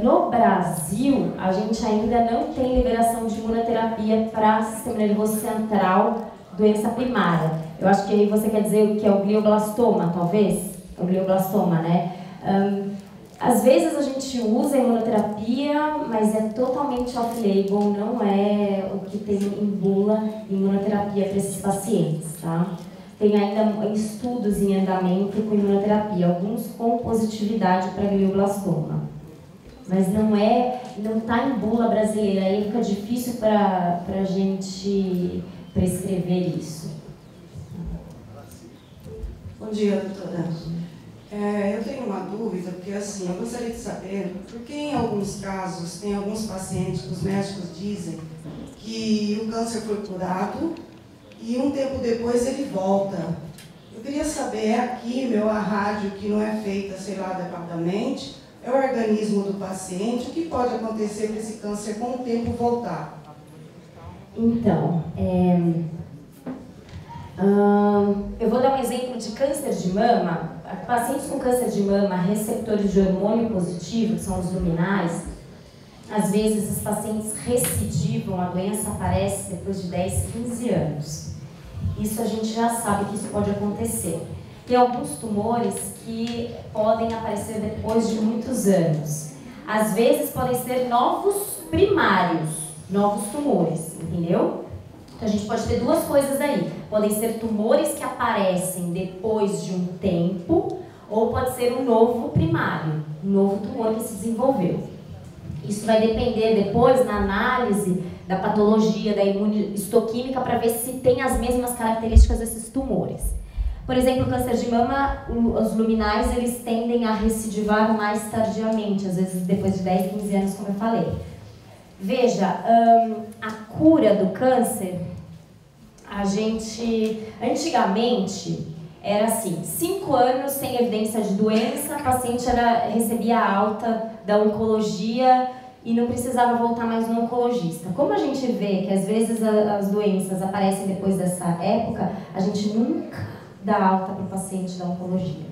Speaker 3: No Brasil, a gente ainda não tem liberação de imunoterapia para sistema nervoso central, doença primária. Eu acho que aí você quer dizer que é o glioblastoma, talvez? É o glioblastoma, né? Às vezes a gente usa a imunoterapia, mas é totalmente off-label, não é o que tem em bula imunoterapia para esses pacientes, tá? Tem ainda estudos em andamento com imunoterapia, alguns com positividade para glioblastoma. Mas não está em bula brasileira, aí fica difícil para a gente prescrever isso.
Speaker 8: Bom dia, doutora. Eu tenho uma dúvida, porque assim, eu gostaria de saber por que em alguns casos, tem alguns pacientes que os médicos dizem que o câncer foi curado e um tempo depois ele volta. Eu queria saber, é a químio ou a rádio que não é feita, sei lá, adequadamente, é o organismo do paciente, o que pode acontecer para esse câncer com o tempo voltar?
Speaker 3: Então, eu vou dar um exemplo de câncer de mama. Pacientes com câncer de mama, receptores de hormônio positivo, que são os luminais, às vezes esses pacientes recidivam, a doença aparece depois de 10, 15 anos. Isso a gente já sabe que isso pode acontecer. Tem alguns tumores que podem aparecer depois de muitos anos. Às vezes podem ser novos primários, novos tumores, entendeu? Então a gente pode ter duas coisas aí. Podem ser tumores que aparecem depois de um tempo, ou pode ser um novo primário, um novo tumor que se desenvolveu. Isso vai depender depois na análise da patologia, da imunohistoquímica, para ver se tem as mesmas características desses tumores. Por exemplo, o câncer de mama, os luminais, eles tendem a recidivar mais tardiamente, às vezes depois de 10, 15 anos, como eu falei. Veja, a cura do câncer, antigamente, era assim, 5 anos sem evidência de doença, a paciente recebia alta da oncologia e não precisava voltar mais no oncologista. Como a gente vê que às vezes as doenças aparecem depois dessa época, a gente nunca dá alta para o paciente da oncologia.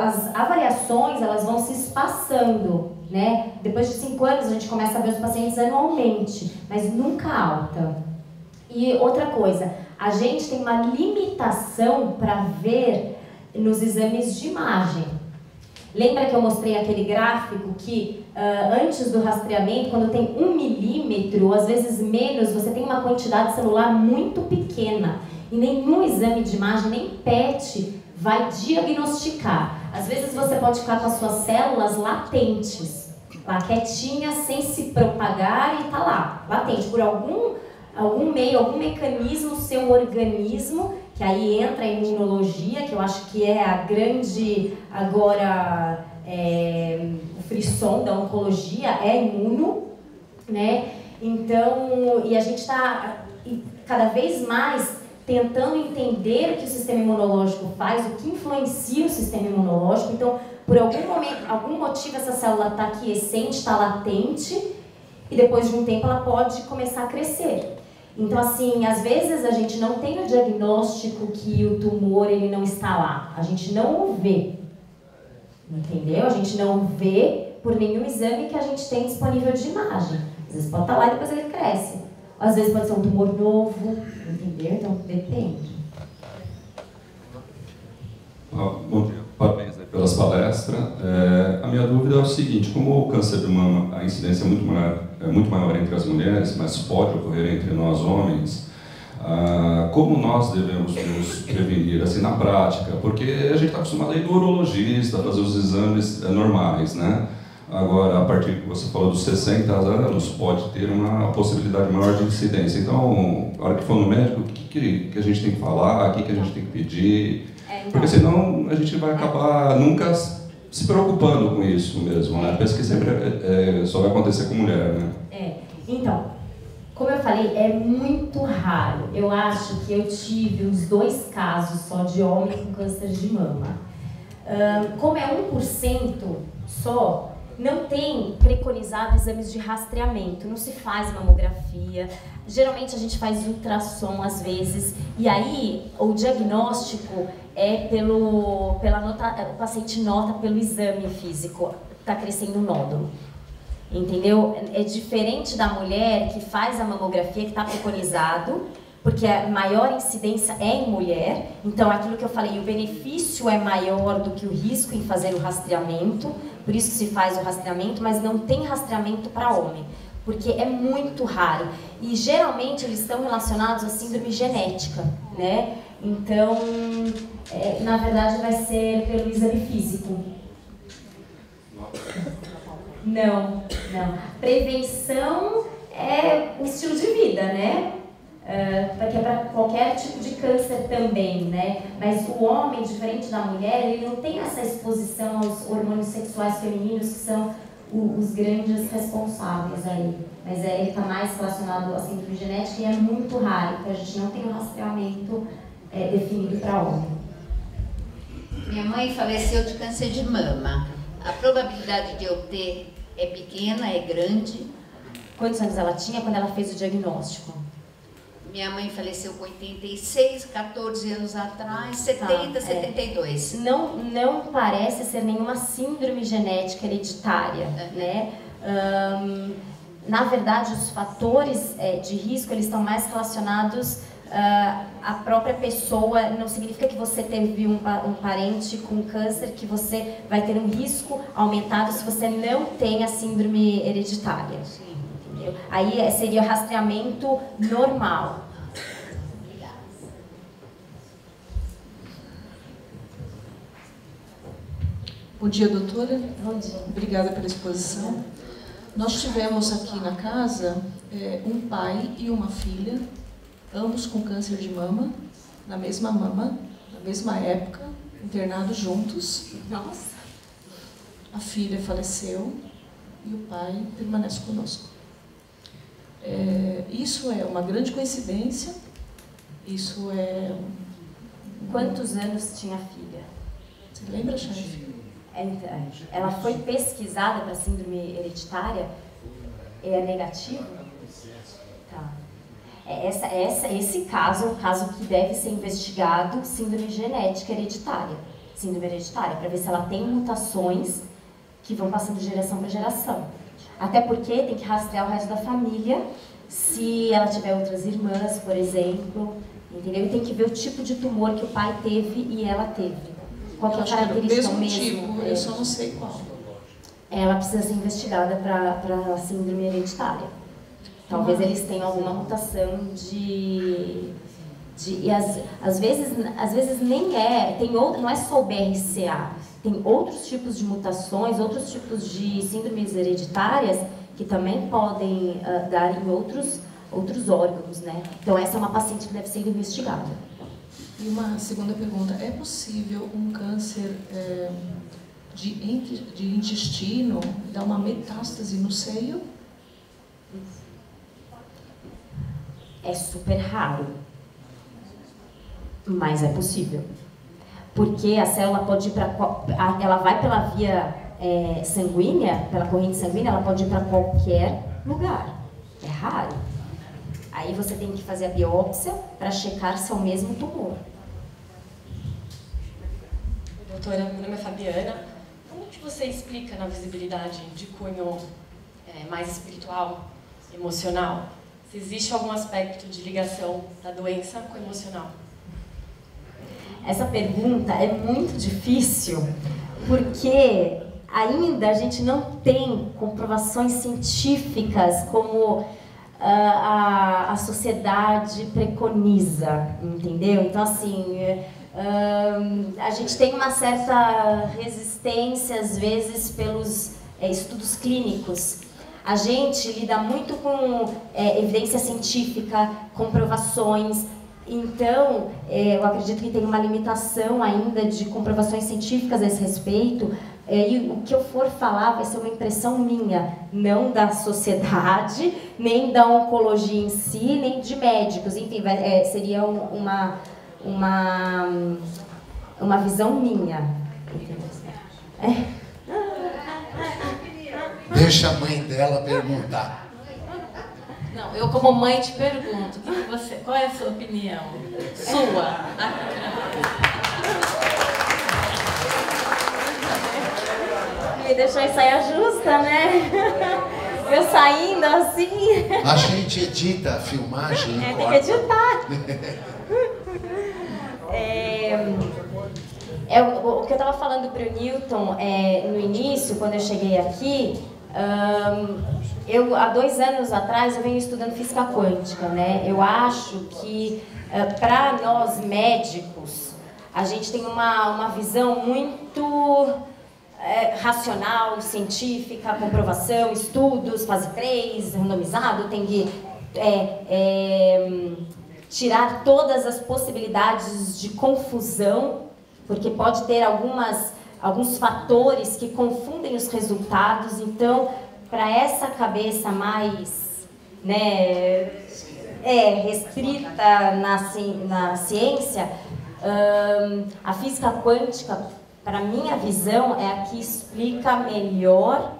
Speaker 3: As avaliações, elas vão se espaçando, né? Depois de 5 anos a gente começa a ver os pacientes anualmente, mas nunca alta. E outra coisa, a gente tem uma limitação para ver nos exames de imagem. Lembra que eu mostrei aquele gráfico que antes do rastreamento, quando tem 1 milímetro, às vezes menos, você tem uma quantidade celular muito pequena. E nenhum exame de imagem, nem PET, vai diagnosticar. Às vezes você pode ficar com as suas células latentes, lá quietinha, sem se propagar e tá lá, latente, por algum meio, algum mecanismo, seu organismo, que aí entra a imunologia, que eu acho que é a grande, agora, o frisson da oncologia, é imuno, né? Então, e a gente está cada vez mais tentando entender o que o sistema imunológico faz, o que influencia o sistema imunológico. Então, por algum motivo, essa célula está aquiescente, está latente, e depois de um tempo ela pode começar a crescer. Então, assim, às vezes a gente não tem o diagnóstico que o tumor ele não está lá. A gente não o vê, entendeu? A gente não vê por nenhum exame que a gente tem disponível de imagem. Às vezes pode estar lá e depois ele cresce. Às vezes pode ser um tumor novo, entendeu? Então, depende.
Speaker 9: Bom dia, parabéns aí pelas palestras. A minha dúvida é o seguinte, como o câncer de mama, a incidência é muito maior entre as mulheres, mas pode ocorrer entre nós homens, como nós devemos nos prevenir, assim, na prática? Porque a gente está acostumado a ir no urologista, fazer os exames normais, né? Agora, a partir que você falou dos 60 anos, pode ter uma possibilidade maior de incidência. Então, na hora que for no médico, o que a gente tem que falar, o que a gente tem que pedir?
Speaker 3: Então,
Speaker 9: porque senão a gente vai acabar nunca se preocupando com isso mesmo, né? Penso que sempre só vai acontecer com mulher, né?
Speaker 3: Então, como eu falei, é muito raro. Eu acho que eu tive uns 2 casos só de homem com câncer de mama. Como é 1% só, não tem preconizado exames de rastreamento, não se faz mamografia, geralmente a gente faz ultrassom às vezes, e aí o diagnóstico é o paciente nota pelo exame físico. está crescendo um nódulo. Entendeu? É diferente da mulher que faz a mamografia, que está preconizado, porque a maior incidência é em mulher. Então, aquilo que eu falei, o benefício é maior do que o risco em fazer o rastreamento, por isso que se faz o rastreamento, mas não tem rastreamento para homem, porque é muito raro. E, geralmente, eles estão relacionados à síndrome genética, né? Então, na verdade, vai ser pelo exame físico. Não. Prevenção é um estilo de vida, né? Porque é para qualquer tipo de câncer também, né? Mas o homem, diferente da mulher, ele não tem essa exposição aos hormônios sexuais femininos, que são os grandes responsáveis aí. Mas ele está mais relacionado à síndrome genética e é muito raro, porque a gente não tem um rastreamento definido para homem.
Speaker 10: Minha mãe faleceu de câncer de mama. A probabilidade de eu ter é pequena, é grande.
Speaker 3: Quantos anos ela tinha quando ela fez o diagnóstico?
Speaker 10: Minha mãe faleceu com 86, 14 anos atrás, 70, 72.
Speaker 3: Não parece ser nenhuma síndrome genética hereditária, né? Na verdade, os fatores de risco, eles estão mais relacionados à própria pessoa. Não significa que você teve um parente com câncer, que você vai ter um risco aumentado se você não tem a síndrome hereditária.
Speaker 10: Sim.
Speaker 3: Entendeu? Aí seria o rastreamento normal.
Speaker 11: Bom dia, doutora.
Speaker 3: Bom dia.
Speaker 11: Obrigada pela exposição. Nós tivemos aqui na casa um pai e uma filha, ambos com câncer de mama, na mesma mama, na mesma época, internados juntos.
Speaker 3: Nossa!
Speaker 11: A filha faleceu e o pai permanece conosco. Isso é uma grande coincidência. Isso é...
Speaker 3: Quantos anos tinha a filha?
Speaker 11: Você lembra, chefe?
Speaker 3: Ela foi pesquisada para síndrome hereditária? É negativo? Tá. Esse caso é um caso que deve ser investigado, síndrome genética hereditária. Síndrome hereditária, para ver se ela tem mutações que vão passando de geração para geração. Até porque tem que rastrear o resto da família, se ela tiver outras irmãs, por exemplo, entendeu? E tem que ver o tipo de tumor que o pai teve e ela teve. Qual que é a característica mesmo?
Speaker 11: Tipo, eu só não sei qual.
Speaker 3: Ela precisa ser investigada para síndrome hereditária. Talvez eles tenham alguma mutação e às vezes nem não é só o BRCA. Tem outros tipos de mutações, outros tipos de síndromes hereditárias que também podem dar em outros órgãos, né? Então essa é uma paciente que deve ser investigada.
Speaker 11: E uma segunda pergunta, é possível um câncer de intestino dar uma metástase no seio?
Speaker 3: É super raro, mas é possível. Porque a célula pode ir ela vai pela via sanguínea, pela corrente sanguínea, ela pode ir para qualquer lugar. É raro. Aí você tem que fazer a biópsia para checar se é o mesmo tumor.
Speaker 12: Doutora, meu nome é Fabiana. Como que você explica na visibilidade de cunho mais espiritual, emocional, se existe algum aspecto de ligação da doença com o emocional?
Speaker 3: Essa pergunta é muito difícil, porque ainda a gente não tem comprovações científicas como a sociedade preconiza, entendeu? Então, assim, a gente tem uma certa resistência, às vezes, pelos estudos clínicos. A gente lida muito com evidência científica, comprovações. Então, eu acredito que tem uma limitação ainda de comprovações científicas a esse respeito. E o que eu for falar vai ser uma impressão minha, não da sociedade, nem da oncologia em si, nem de médicos. Enfim, seria uma visão minha.
Speaker 1: Deixa a mãe dela perguntar.
Speaker 12: Não, eu como mãe te pergunto, qual é a sua opinião? Sua.
Speaker 3: me deixou em saia justa, né? Eu saindo assim.
Speaker 1: A gente edita a filmagem.
Speaker 3: Tem que editar. O que eu estava falando para o Newton no início, quando eu cheguei aqui, há 2 anos atrás eu venho estudando física quântica, né? Eu acho que para nós médicos a gente tem uma visão muito racional, científica, comprovação, estudos, fase 3, randomizado, tem que tirar todas as possibilidades de confusão, porque pode ter alguns fatores que confundem os resultados. Então, para essa cabeça mais, né, restrita na ciência, a física quântica, para minha visão, é a que explica melhor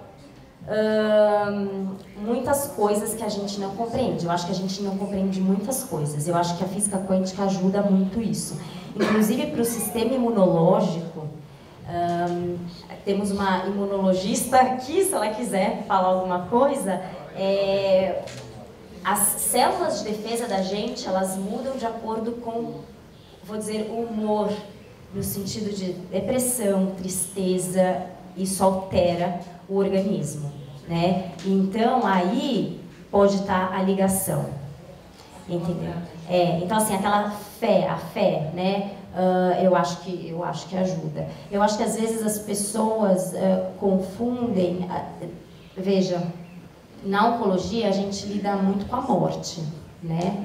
Speaker 3: muitas coisas que a gente não compreende. Eu acho que a gente não compreende muitas coisas. Eu acho que a física quântica ajuda muito isso. Inclusive para o sistema imunológico, temos uma imunologista aqui, se ela quiser falar alguma coisa. As células de defesa da gente, elas mudam de acordo com, vou dizer, o humor, no sentido de depressão, tristeza, isso altera o organismo, né? Então, aí pode estar a ligação, entendeu? Então, assim, aquela a fé, né? Eu acho que ajuda. Eu acho que, às vezes, as pessoas confundem... Veja, na oncologia, a gente lida muito com a morte, né?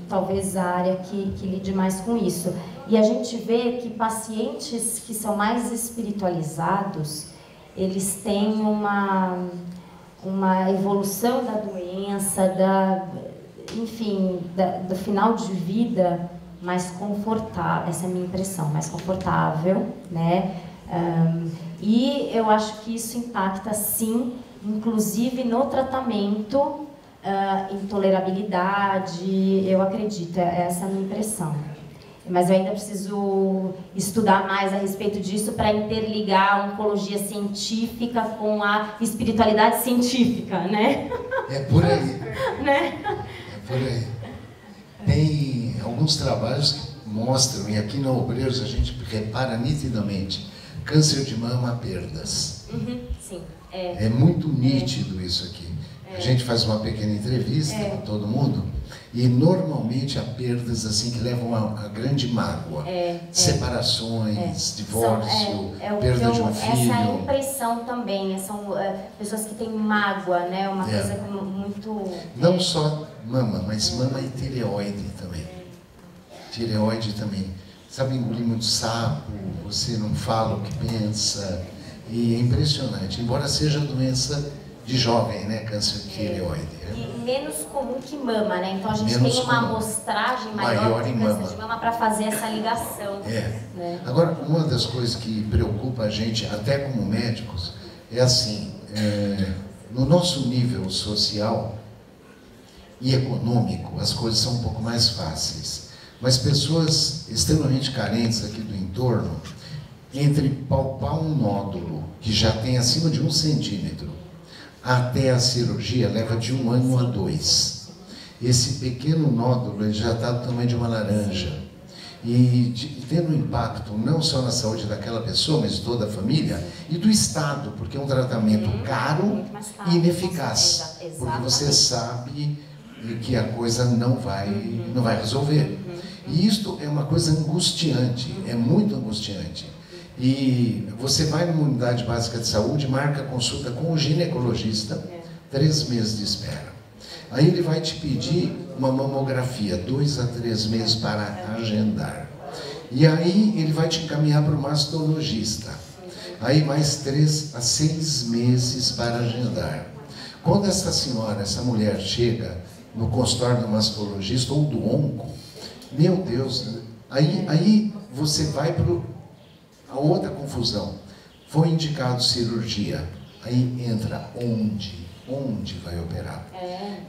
Speaker 3: Talvez a área que lide mais com isso. E a gente vê que pacientes que são mais espiritualizados, eles têm uma evolução da doença, enfim, do final de vida mais confortável. Essa é a minha impressão, mais confortável, né? E eu acho que isso impacta, sim, inclusive no tratamento, intolerabilidade, eu acredito, essa é a minha impressão. Mas eu ainda preciso estudar mais a respeito disso para interligar a oncologia científica com a espiritualidade científica, né?
Speaker 1: É por aí.
Speaker 3: Né?
Speaker 1: É por aí. Tem alguns trabalhos que mostram, e aqui no Obreiros a gente repara nitidamente, câncer de mama, perdas.
Speaker 3: Sim.
Speaker 1: É muito nítido isso aqui. A gente faz uma pequena entrevista com todo mundo e normalmente há perdas assim que levam a grande mágoa. Separações, divórcio, perda de um filho.
Speaker 3: Essa é a impressão também. São pessoas que têm mágoa, né? Uma coisa muito...
Speaker 1: Não só mama, mas mama e tireoide também. Tireoide também. Sabe, engolir muito sapo, você não fala o que pensa. E é impressionante. Embora seja doença de jovem, né? Câncer de tireoide.
Speaker 3: E menos comum que mama, né? Então a gente tem uma amostragem maior de câncer de mama para fazer essa ligação. Né?
Speaker 1: Agora, uma das coisas que preocupa a gente, até como médicos, é assim, no nosso nível social e econômico, as coisas são um pouco mais fáceis. Mas pessoas extremamente carentes aqui do entorno, entre palpar um nódulo que já tem acima de 1 centímetro, até a cirurgia leva de 1 ano a 2. Esse pequeno nódulo ele já está do tamanho de uma laranja. E tendo um impacto não só na saúde daquela pessoa, mas de toda a família e do Estado, porque é um tratamento caro e ineficaz. Porque você sabe que a coisa não vai resolver. E isto é uma coisa angustiante, é muito angustiante. E você vai numa unidade básica de saúde, marca consulta com o ginecologista, 3 meses de espera. Aí ele vai te pedir uma mamografia, 2 a 3 meses para agendar. E aí ele vai te encaminhar para o mastologista. Aí mais 3 a 6 meses para agendar. Quando essa mulher chega no consultório do mastologista ou do onco, meu Deus, aí você vai para a outra confusão. Foi indicado cirurgia. Aí entra onde vai operar.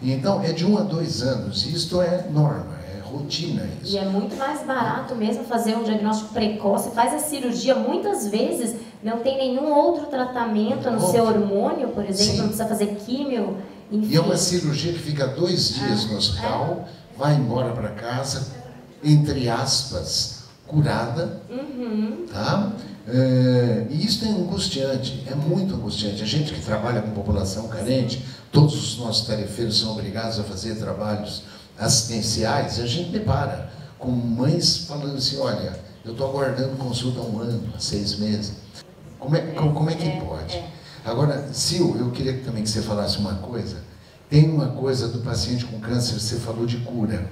Speaker 1: Então é de 1 a 2 anos. Isto é norma, é rotina isso.
Speaker 3: E é muito mais barato mesmo fazer um diagnóstico precoce. Faz a cirurgia muitas vezes Não tem nenhum outro tratamento, a não ser hormônio, por exemplo, não precisa fazer químio, enfim.
Speaker 1: E é uma cirurgia que fica 2 dias no hospital, vai embora para casa, entre aspas, curada, tá? E isso é angustiante, é muito angustiante. A gente que trabalha com população carente, todos os nossos tarefeiros são obrigados a fazer trabalhos assistenciais, e a gente depara com mães falando assim, olha, eu estou aguardando consulta há 1 ano, há 6 meses. Como é que pode? Agora, Sil, eu queria também que você falasse uma coisa. Tem uma coisa do paciente com câncer, você falou de cura.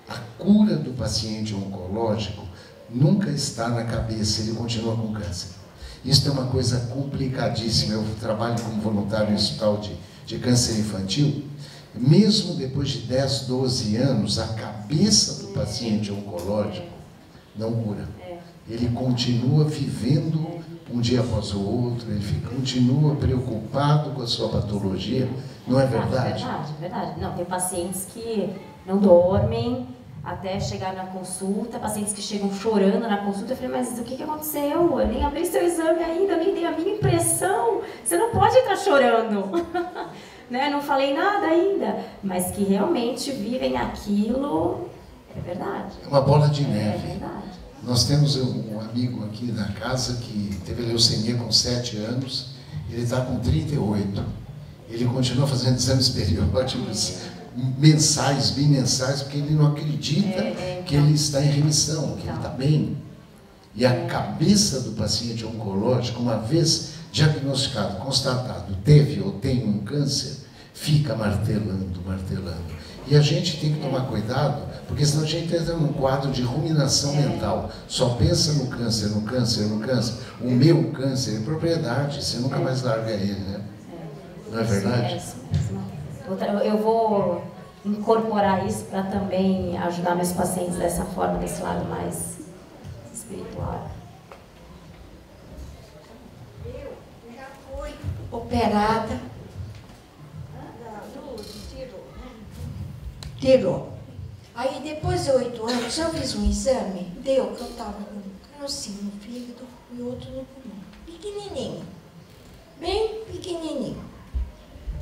Speaker 1: A cura do paciente oncológico nunca está na cabeça, ele continua com câncer. Isso é uma coisa complicadíssima. Eu trabalho como voluntário em hospital de câncer infantil. Mesmo depois de 10, 12 anos, a cabeça do paciente oncológico não cura. Ele continua vivendo um dia após o outro, ele continua preocupado com a sua patologia. Não é verdade?
Speaker 3: É verdade. Não, tem pacientes que não dormem até chegar na consulta, pacientes que chegam chorando na consulta. Eu falei, mas o que aconteceu? Eu nem abri seu exame ainda, nem dei a minha impressão. Você não pode estar chorando. Né? Não falei nada ainda. Mas que realmente vivem aquilo, é verdade.
Speaker 1: É uma bola de neve.
Speaker 3: É verdade.
Speaker 1: Nós temos um amigo aqui na casa que teve leucemia com 7 anos, ele está com 38. Ele continua fazendo exames periódicos, mensais, bimensais, porque ele não acredita que ele está em remissão, que ele está bem. E a cabeça do paciente oncológico, uma vez diagnosticado, constatado, teve ou tem um câncer, fica martelando, martelando. E a gente tem que tomar cuidado, porque senão a gente entra num quadro de ruminação mental. Só pensa no câncer, no câncer, no câncer. O meu câncer é propriedade, você nunca mais larga ele, né? Não é verdade?
Speaker 3: É isso mesmo. Eu vou incorporar isso para também ajudar meus pacientes dessa forma, desse lado mais espiritual.
Speaker 13: Eu já fui operada. Tirou. Aí depois de 8 anos eu fiz um exame, deu que eu estava com um câncer no fígado e outro no pulmão. Pequenininho. Bem pequenininho.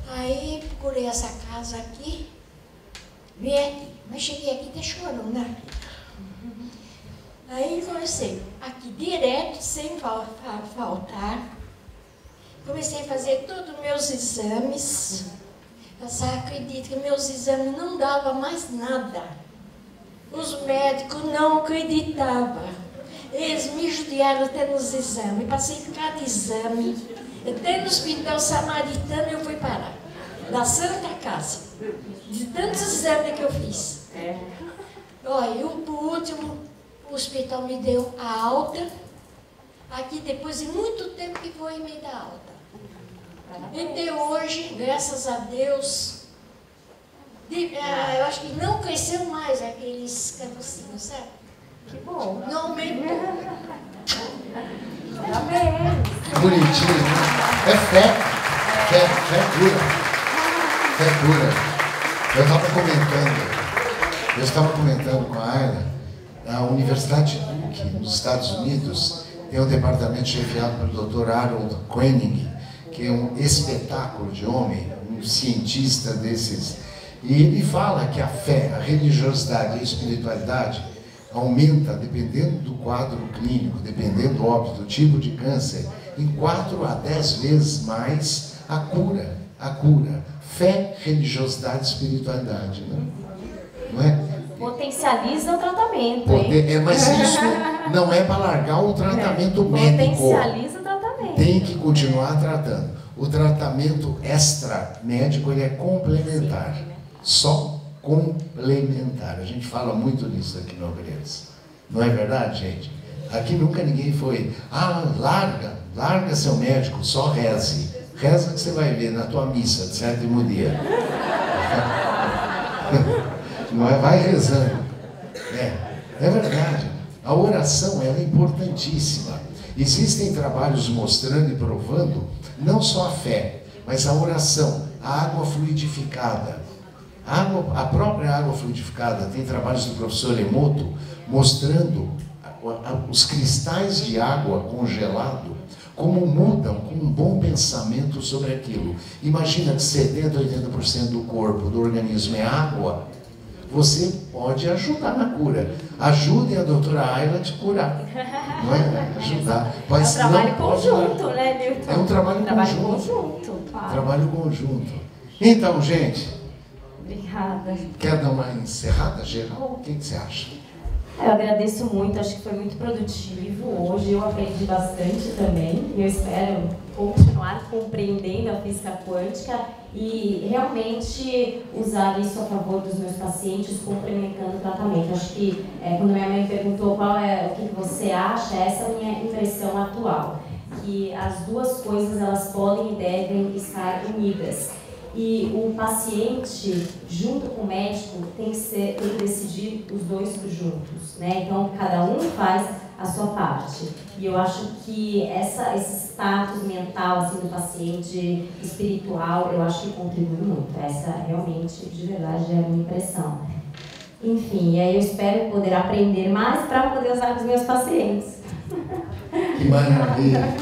Speaker 13: Aí procurei essa casa aqui, vim aqui, mas cheguei aqui até chorando, né? Aí comecei aqui direto, sem faltar. Comecei a fazer todos os meus exames. Você acredita que meus exames não davam mais nada. Os médicos não acreditavam. Eles me judiaram até nos exames. Passei cada exame. Até no hospital samaritano eu fui parar. Da Santa Casa. De tantos exames que eu fiz. Olha, e o último, o hospital me deu a alta. Aqui depois de muito tempo que foi me dar alta. E de hoje, graças a Deus, eu acho que não cresceu mais aqueles carocinhos, sabe?
Speaker 3: Que bom.
Speaker 13: Não aumentou.
Speaker 3: Amém.
Speaker 1: Bonitinho, né? É fé. Fé cura. Fé cura. Eu estava comentando com a Ayla, a Universidade Duke, nos Estados Unidos, tem um departamento chefiado pelo Dr. Harold Koenig, que é um espetáculo de homem, um cientista desses. E ele fala que a fé, a religiosidade e a espiritualidade aumenta, dependendo do quadro clínico, dependendo, óbvio, do tipo de câncer, em 4 a 10 vezes mais a cura. Fé, religiosidade e espiritualidade, né? Não é?
Speaker 3: Potencializa o tratamento, hein?
Speaker 1: Mas isso não é para largar o tratamento médico.
Speaker 3: Potencializa o tratamento.
Speaker 1: Tem que continuar tratando. O tratamento extra-médico, ele é complementar. Só complementar. A gente fala muito nisso aqui no Obreiros. Não é verdade, gente? Aqui nunca ninguém foi, larga seu médico, só reze. Reza que você vai ver na tua missa de 7º dia. Não é? Vai rezando. É verdade. A oração, ela é importantíssima. Existem trabalhos mostrando e provando não só a fé, mas a oração, a água fluidificada. A própria água fluidificada, tem trabalhos do professor Emoto mostrando os cristais de água congelado como mudam com um bom pensamento sobre aquilo. Imagina que 70%, 80% do corpo, do organismo é água, você pode ajudar na cura. Ajudem a doutora Ayla a te curar. Não é? Ajudar. Mas
Speaker 3: é um trabalho conjunto, né, Newton?
Speaker 1: É um trabalho
Speaker 3: conjunto. Claro.
Speaker 1: Trabalho conjunto. Então, gente.
Speaker 3: Obrigada.
Speaker 1: Quer dar uma encerrada geral? O que você acha?
Speaker 3: Eu agradeço muito, acho que foi muito produtivo hoje, eu aprendi bastante também e eu espero continuar compreendendo a física quântica e realmente usar isso a favor dos meus pacientes, complementando o tratamento. Acho que quando minha mãe perguntou o que você acha, essa é a minha impressão atual, que as duas coisas elas podem e devem estar unidas. E o paciente, junto com o médico, tem que decidir os dois juntos, né? Então, cada um faz a sua parte. E eu acho que esse status mental assim, do paciente espiritual, eu acho que contribui muito. Essa realmente, de verdade, é a minha impressão. Enfim, aí eu espero poder aprender mais para poder usar com os meus pacientes.
Speaker 1: Que maravilha!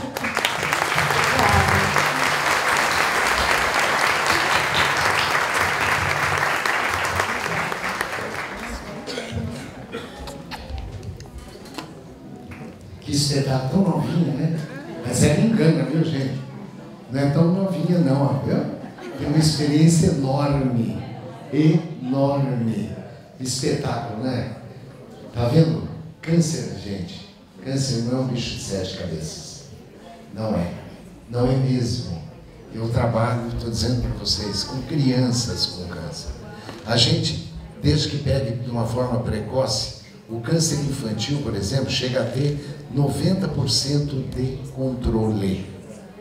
Speaker 1: Que você está tão novinha, né? Mas ela engana, viu, gente? Não é tão novinha, não, viu? Tem uma experiência enorme. Enorme. Espetáculo, né? Tá vendo? Câncer, gente. Câncer não é um bicho de 7 cabeças. Não é. Não é mesmo. Eu trabalho, estou dizendo para vocês, com crianças com câncer. A gente, desde que pegue de uma forma precoce, o câncer infantil, por exemplo, chega a ter 90% de controle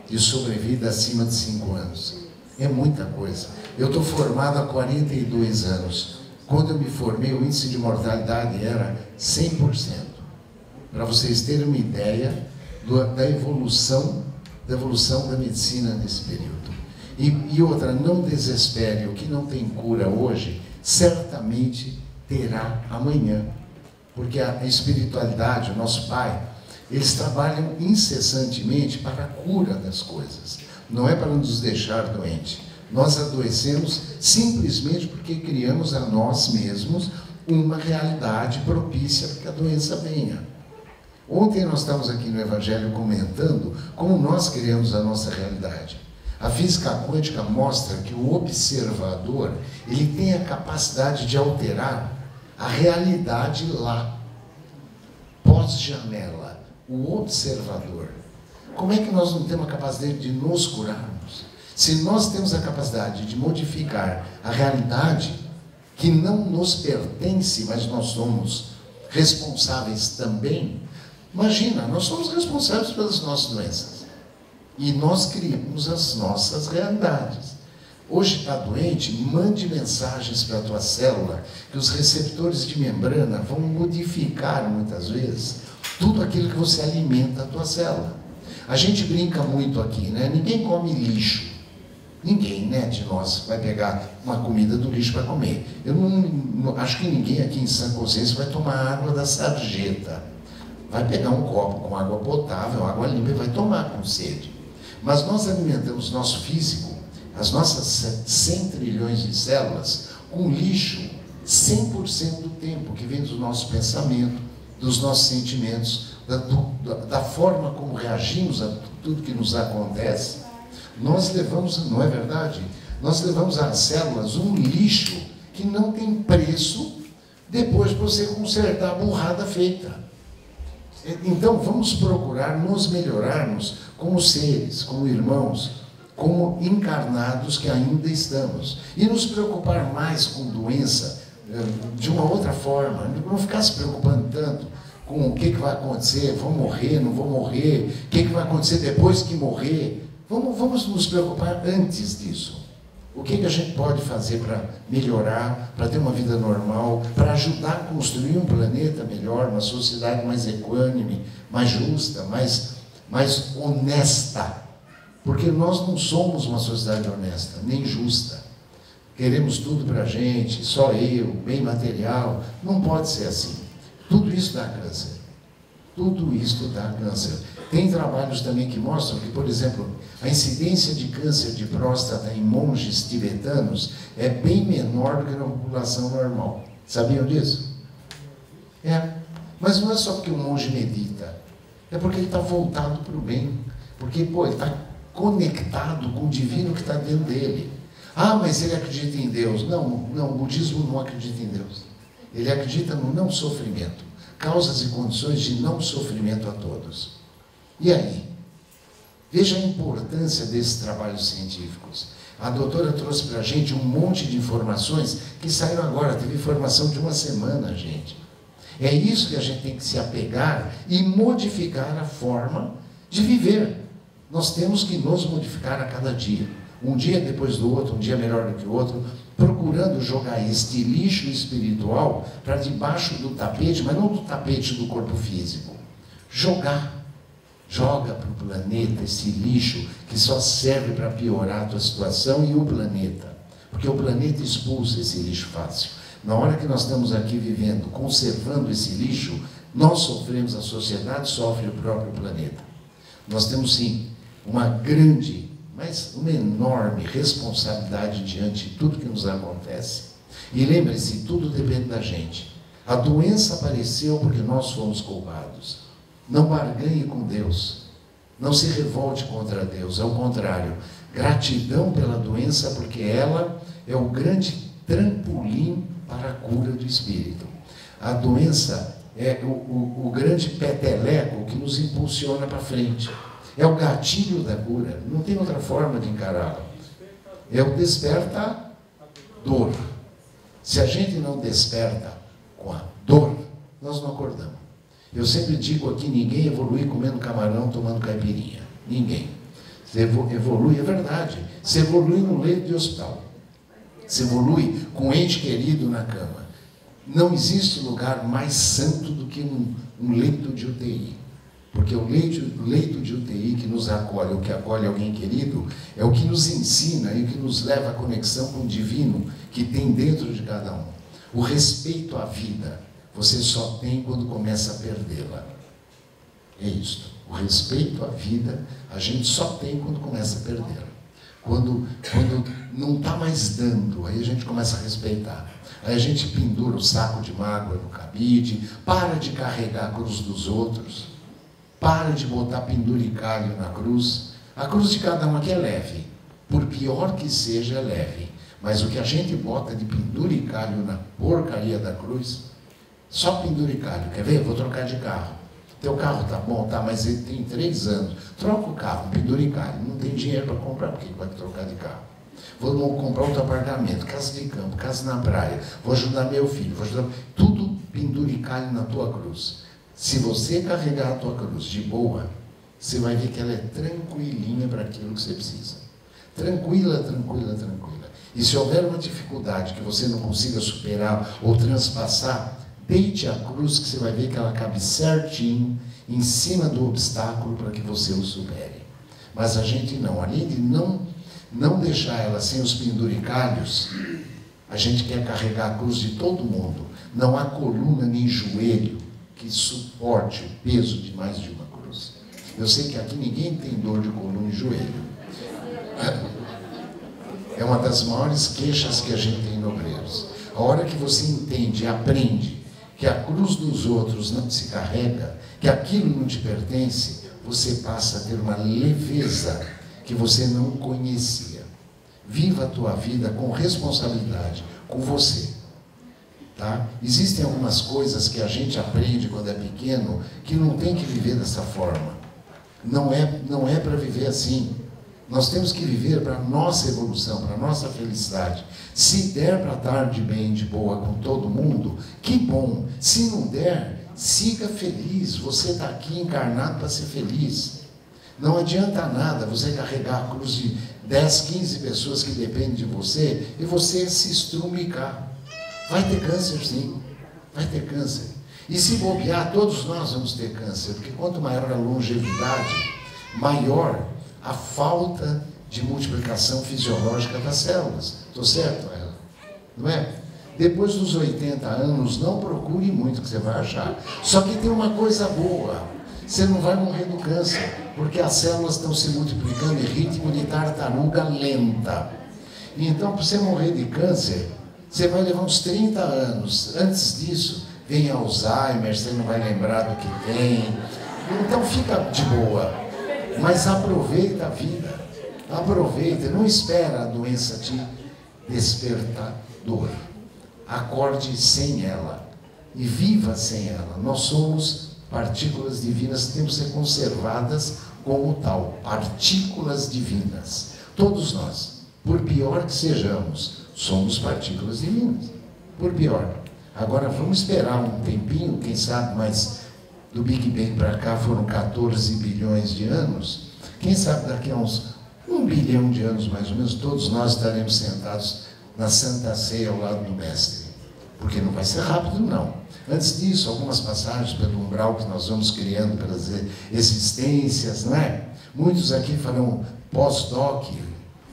Speaker 1: de sobrevida acima de 5 anos. É muita coisa. Eu estou formado há 42 anos. Quando eu me formei, o índice de mortalidade era 100%. Para vocês terem uma ideia da evolução da medicina nesse período. E outra, não desespere. O que não tem cura hoje, certamente terá amanhã. Porque a espiritualidade, o nosso Pai, eles trabalham incessantemente para a cura das coisas. Não é para nos deixar doentes. Nós adoecemos simplesmente porque criamos a nós mesmos uma realidade propícia para que a doença venha. Ontem nós estávamos aqui no Evangelho comentando como nós criamos a nossa realidade. A física quântica mostra que o observador, ele tem a capacidade de alterar a realidade lá, pós-janela, o observador. Como é que nós não temos a capacidade de nos curarmos? Se nós temos a capacidade de modificar a realidade que não nos pertence, mas nós somos responsáveis também, imagina, nós somos responsáveis pelas nossas doenças. E nós criamos as nossas realidades. Hoje está doente, mande mensagens para a tua célula, que os receptores de membrana vão modificar muitas vezes tudo aquilo que você alimenta a tua célula. A gente brinca muito aqui, né? Ninguém come lixo. Ninguém, né, de nós vai pegar uma comida do lixo para comer. Eu não acho que ninguém aqui em sã consciência vai tomar água da sarjeta. Vai pegar um copo com água potável, água limpa e vai tomar com sede. Mas nós alimentamos nosso físico, as nossas 100 trilhões de células, com lixo 100% do tempo, que vem do nosso pensamento, dos nossos sentimentos, da forma como reagimos a tudo que nos acontece. Nós levamos, não é verdade? Nós levamos às células um lixo que não tem preço depois de você consertar a burrada feita. Então vamos procurar nos melhorarmos como seres, como irmãos, como encarnados que ainda estamos. E nos preocupar mais com doença de uma outra forma. Não ficar se preocupando tanto com o que vai acontecer, vou morrer, não vou morrer, o que vai acontecer depois que morrer. Vamos nos preocupar antes disso. O que a gente pode fazer para melhorar, para ter uma vida normal, para ajudar a construir um planeta melhor, uma sociedade mais equânime, mais justa, mais honesta. Porque nós não somos uma sociedade honesta, nem justa. Queremos tudo para a gente, só eu, bem material. Não pode ser assim. Tudo isso dá câncer. Tudo isso dá câncer. Tem trabalhos também que mostram que, por exemplo, a incidência de câncer de próstata em monges tibetanos é bem menor do que na população normal. Sabiam disso? Mas não é só porque o monge medita. É porque ele está voltado para o bem. Porque, ele está conectado com o divino que está dentro dele. Ah, mas ele acredita em Deus. Não, o budismo não acredita em Deus. Ele acredita no não sofrimento. Causas e condições de não sofrimento a todos. E aí? Veja a importância desses trabalhos científicos. A doutora trouxe para a gente um monte de informações que saíram agora. Teve informação de uma semana, gente. É isso que a gente tem que se apegar e modificar a forma de viver. Nós temos que nos modificar a cada dia. Um dia depois do outro, um dia melhor do que o outro, procurando jogar este lixo espiritual para debaixo do tapete, mas não do tapete do corpo físico. Joga para o planeta esse lixo que só serve para piorar a tua situação e o planeta. Porque o planeta expulsa esse lixo fácil. Na hora que nós estamos aqui vivendo, conservando esse lixo, nós sofremos, a sociedade sofre, o próprio planeta. Nós temos sim uma grande, mas uma enorme responsabilidade diante de tudo que nos acontece. E lembre-se, tudo depende da gente. A doença apareceu porque nós fomos culpados. Não barganhe com Deus. Não se revolte contra Deus. Ao contrário, gratidão pela doença, porque ela é o grande trampolim para a cura do espírito. A doença é o grande peteleco que nos impulsiona para frente. É o gatilho da cura. Não tem outra forma de encará-la. É o despertador. Se a gente não desperta com a dor, nós não acordamos. Eu sempre digo aqui, ninguém evolui comendo camarão, tomando caipirinha. Ninguém. Você evolui, é verdade. Você evolui no leito de hospital. Você evolui com um ente querido na cama. Não existe lugar mais santo do que um leito de UTI. Porque o leito de UTI que nos acolhe, o que acolhe alguém querido, é o que nos ensina e o que nos leva à conexão com o divino que tem dentro de cada um. O respeito à vida, você só tem quando começa a perdê-la. É isso. O respeito à vida, a gente só tem quando começa a perdê-la. Quando não está mais dando, aí a gente começa a respeitar. Aí a gente pendura o saco de mágoa no cabide, para de carregar a cruz dos outros, para de botar penduricalho na cruz. A cruz de cada um aqui é leve, por pior que seja, é leve. Mas o que a gente bota de penduricalho na porcaria da cruz, só penduricalho. Quer ver? Vou trocar de carro. Teu carro tá bom, tá, mas ele tem 3 anos. Troca o carro, penduricalho. Não tem dinheiro para comprar, porque vai trocar de carro. Vou comprar outro apartamento, casa de campo, casa na praia. Vou ajudar meu filho, tudo penduricalho na tua cruz. Se você carregar a tua cruz de boa, você vai ver que ela é tranquilinha para aquilo que você precisa. Tranquila, tranquila, tranquila. E se houver uma dificuldade que você não consiga superar ou transpassar, deite a cruz que você vai ver que ela cabe certinho em cima do obstáculo para que você o supere. Mas a gente não, além de não deixar ela sem os penduricalhos, a gente quer carregar a cruz de todo mundo. Não há coluna nem joelho que suporte o peso de mais de uma cruz. Eu sei que aqui ninguém tem dor de coluna e joelho. É uma das maiores queixas que a gente tem no Obreiros. A hora que você entende e aprende que a cruz dos outros não se carrega, que aquilo não te pertence, você passa a ter uma leveza que você não conhecia. Viva a tua vida com responsabilidade, com você. Tá? Existem algumas coisas que a gente aprende quando é pequeno que não tem que viver dessa forma. Não é para viver assim. Nós temos que viver para a nossa evolução, para a nossa felicidade. Se der para estar de bem, de boa com todo mundo, que bom. Se não der, siga feliz. Você está aqui encarnado para ser feliz. Não adianta nada você carregar a cruz de 10, 15 pessoas que dependem de você e você se estrumicar. Vai ter câncer, sim. Vai ter câncer. E se bobear, todos nós vamos ter câncer, porque quanto maior a longevidade, maior a falta de multiplicação fisiológica das células. Estou certo, ela? Não é? Depois dos 80 anos, não procure muito que você vai achar. Só que tem uma coisa boa, você não vai morrer do câncer, porque as células estão se multiplicando em ritmo de tartaruga lenta. Então, para você morrer de câncer, você vai levar uns 30 anos. Antes disso, vem Alzheimer, você não vai lembrar do que tem. Então, fica de boa. Mas aproveita a vida. Aproveita, não espera a doença te despertar dor. Acorde sem ela e viva sem ela. Nós somos partículas divinas que temos que ser conservadas como tal, partículas divinas. Todos nós, por pior que sejamos, somos partículas divinas. Por pior. Agora vamos esperar um tempinho, quem sabe, mas do Big Bang para cá foram 14 bilhões de anos. Quem sabe daqui a uns 1 bilhão de anos, mais ou menos, todos nós estaremos sentados na Santa Ceia ao lado do Mestre. Porque não vai ser rápido, não. Antes disso, algumas passagens pelo umbral que nós vamos criando pelas existências, não é? Muitos aqui farão pós-doc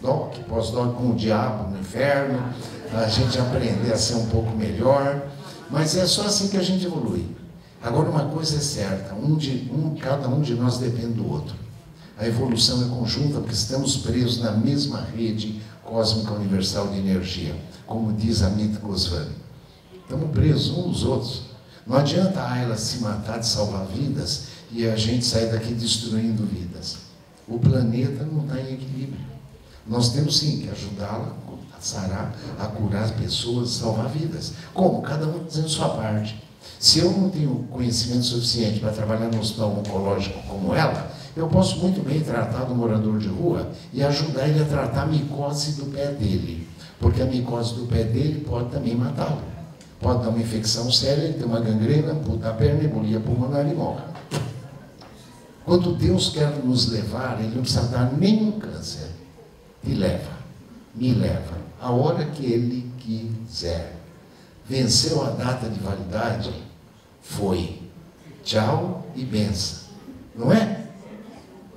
Speaker 1: com o diabo no inferno, a gente aprender a ser um pouco melhor, mas é só assim que a gente evolui. Agora, uma coisa é certa, cada um de nós depende do outro. A evolução é conjunta porque estamos presos na mesma rede cósmica universal de energia, como diz Amit Goswami. Estamos presos uns nos outros. Não adianta a Ayla se matar de salvar vidas e a gente sair daqui destruindo vidas. O planeta não está em equilíbrio. Nós temos sim que ajudá-la a sarar, a curar as pessoas, salvar vidas. Como? Cada um fazendo sua parte. Se eu não tenho conhecimento suficiente para trabalhar no hospital oncológico como ela, eu posso muito bem tratar do morador de rua e ajudar ele a tratar a micose do pé dele. Porque a micose do pé dele pode também matá-lo. Pode dar uma infecção séria, ele tem uma gangrena, amputa a perna, embolia pulmonar e morre. Quando Deus quer nos levar, Ele não precisa dar nenhum câncer. Me leva, a hora que Ele quiser. Venceu a data de validade, foi. Tchau e benção. Não é?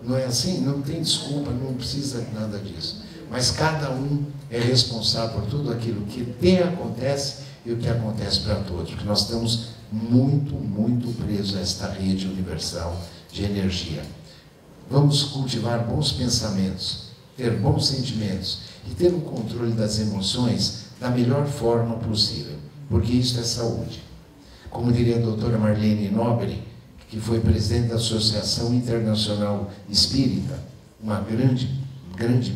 Speaker 1: Não é assim? Não tem desculpa, não precisa de nada disso. Mas cada um é responsável por tudo aquilo que acontece e o que acontece para todos, porque nós estamos muito, muito presos a esta rede universal de energia. Vamos cultivar bons pensamentos, ter bons sentimentos e ter um controle das emoções da melhor forma possível, porque isso é saúde. Como diria a doutora Marlene Nobre, que foi presidente da Associação Internacional Espírita, uma grande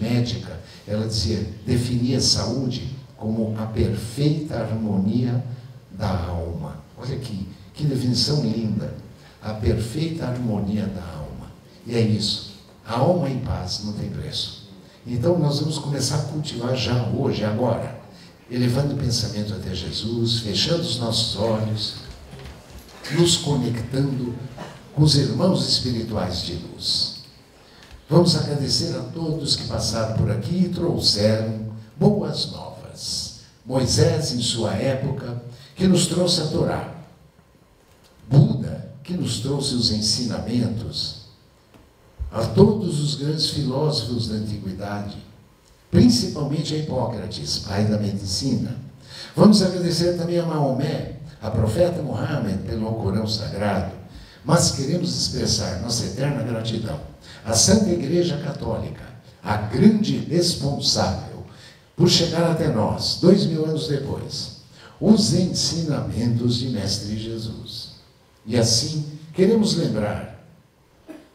Speaker 1: médica, ela dizia, definia saúde como a perfeita harmonia da alma. Olha que definição linda. A perfeita harmonia da alma. E é isso. A alma em paz não tem preço. Então nós vamos começar a cultivar já hoje, agora, elevando o pensamento até Jesus, fechando os nossos olhos, nos conectando com os irmãos espirituais de luz. Vamos agradecer a todos que passaram por aqui e trouxeram boas novas. Moisés, em sua época, que nos trouxe a Torá. Buda, que nos trouxe os ensinamentos. A todos os grandes filósofos da antiguidade, principalmente a Hipócrates, pai da medicina. Vamos agradecer também a Maomé, a profeta Muhammad, pelo Alcorão Sagrado. Mas queremos expressar nossa eterna gratidão à Santa Igreja Católica, a grande responsável por chegar até nós, 2000 anos depois, os ensinamentos de Mestre Jesus. E assim, queremos lembrar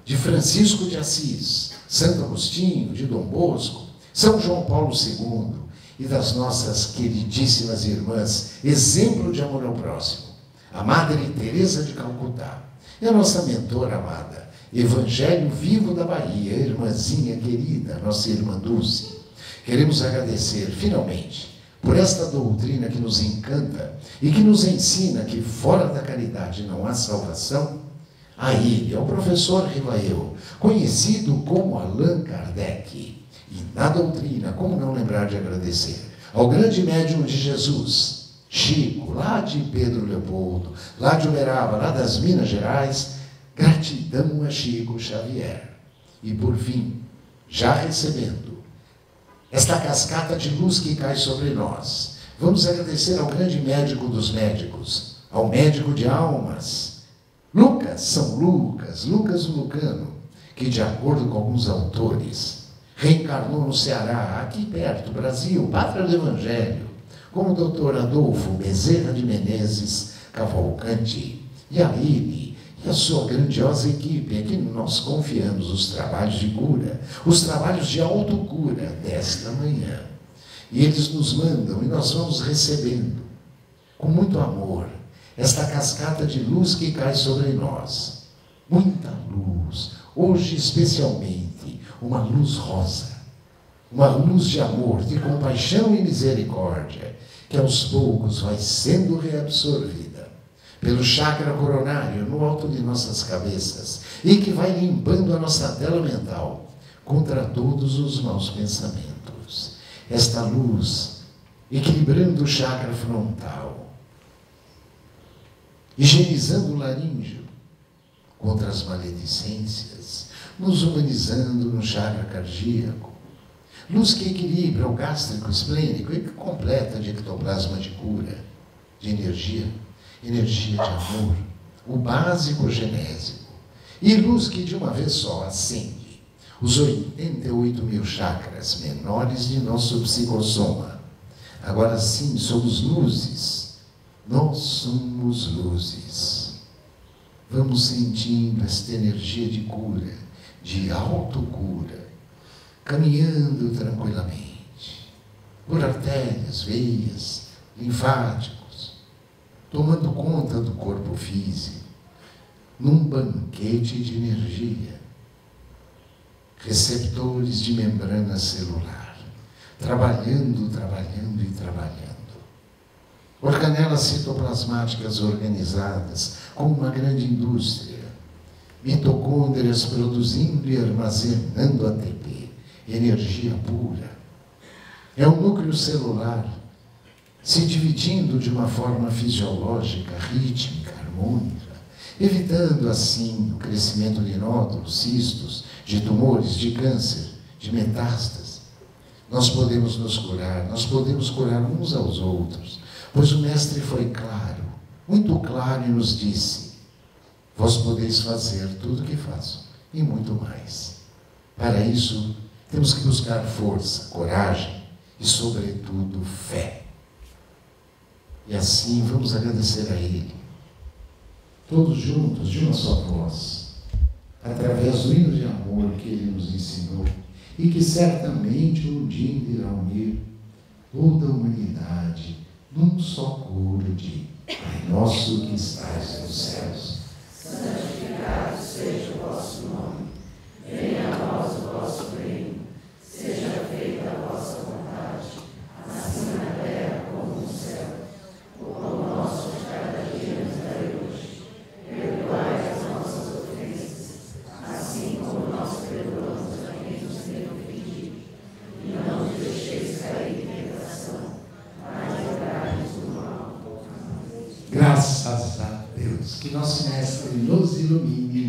Speaker 1: de Francisco de Assis, Santo Agostinho, de Dom Bosco, São João Paulo II e das nossas queridíssimas irmãs, exemplo de amor ao próximo, a Madre Teresa de Calcutá e a nossa mentora amada, Evangelho Vivo da Bahia, irmãzinha querida, nossa irmã Dulce. Queremos agradecer, finalmente, por esta doutrina que nos encanta e que nos ensina que fora da caridade não há salvação, a ele, ao professor Rivael, conhecido como Allan Kardec, e na doutrina, como não lembrar de agradecer, ao grande médium de Jesus, Chico, lá de Pedro Leopoldo, lá de Uberaba, lá das Minas Gerais, gratidão a Chico Xavier. E por fim, já recebendo esta cascata de luz que cai sobre nós, Vamos agradecer ao grande médico dos médicos, ao médico de almas, Lucas, São Lucas, Lucas o Lucano, que, de acordo com alguns autores, reencarnou no Ceará, aqui perto, Brasil, pátria do Evangelho, como o doutor Adolfo Bezerra de Menezes Cavalcante, e a ele e a sua grandiosa equipe, é que nós confiamos os trabalhos de cura, os trabalhos de autocura desta manhã. E eles nos mandam e nós vamos recebendo, com muito amor, esta cascata de luz que cai sobre nós. Muita luz, hoje especialmente, uma luz rosa, uma luz de amor, de compaixão e misericórdia, que aos poucos vai sendo reabsorvida pelo chakra coronário no alto de nossas cabeças e que vai limpando a nossa tela mental contra todos os maus pensamentos. Esta luz, equilibrando o chakra frontal, higienizando o laríngeo contra as maledicências, nos humanizando no chakra cardíaco, luz que equilibra o gástrico esplênico e que completa de ectoplasma de cura, de energia, energia de amor, o básico genésico, e luz que de uma vez só acende os 88 mil chakras menores de nosso psicossoma. Agora sim, somos luzes. Nós somos luzes. Vamos sentindo esta energia de cura, de autocura, caminhando tranquilamente, por artérias, veias, linfáticos, tomando conta do corpo físico, num banquete de energia. Receptores de membrana celular, trabalhando e trabalhando. Organelas citoplasmáticas organizadas como uma grande indústria. Mitocôndrias produzindo e armazenando ATP, energia pura. É o núcleo celular se dividindo de uma forma fisiológica, rítmica, harmônica, evitando assim o crescimento de nódulos, cistos, de tumores, de câncer, de metástases. Nós podemos nos curar, nós podemos curar uns aos outros, pois o Mestre foi claro, muito claro, e nos disse: vós podeis fazer tudo o que faço, e muito mais. Para isso, temos que buscar força, coragem e, sobretudo, fé. E assim vamos agradecer a Ele, todos juntos, de uma só voz, através do hino de amor que Ele nos ensinou e que certamente um dia irá unir toda a humanidade num só coro de Pai nosso que estais nos céus, santificado seja o vosso nome, venha a nós o vosso reino, seja feita a vossa vontade, assim na terra como no céu. O pão nosso de cada dia nos dai hoje, perdoai as nossas ofensas, assim como nós perdoamos a quem nos tem ofendido, e não nos deixeis cair em tentação, mas livrai-nos do mal. Graças a Deus, que nosso Mestre nos ilumine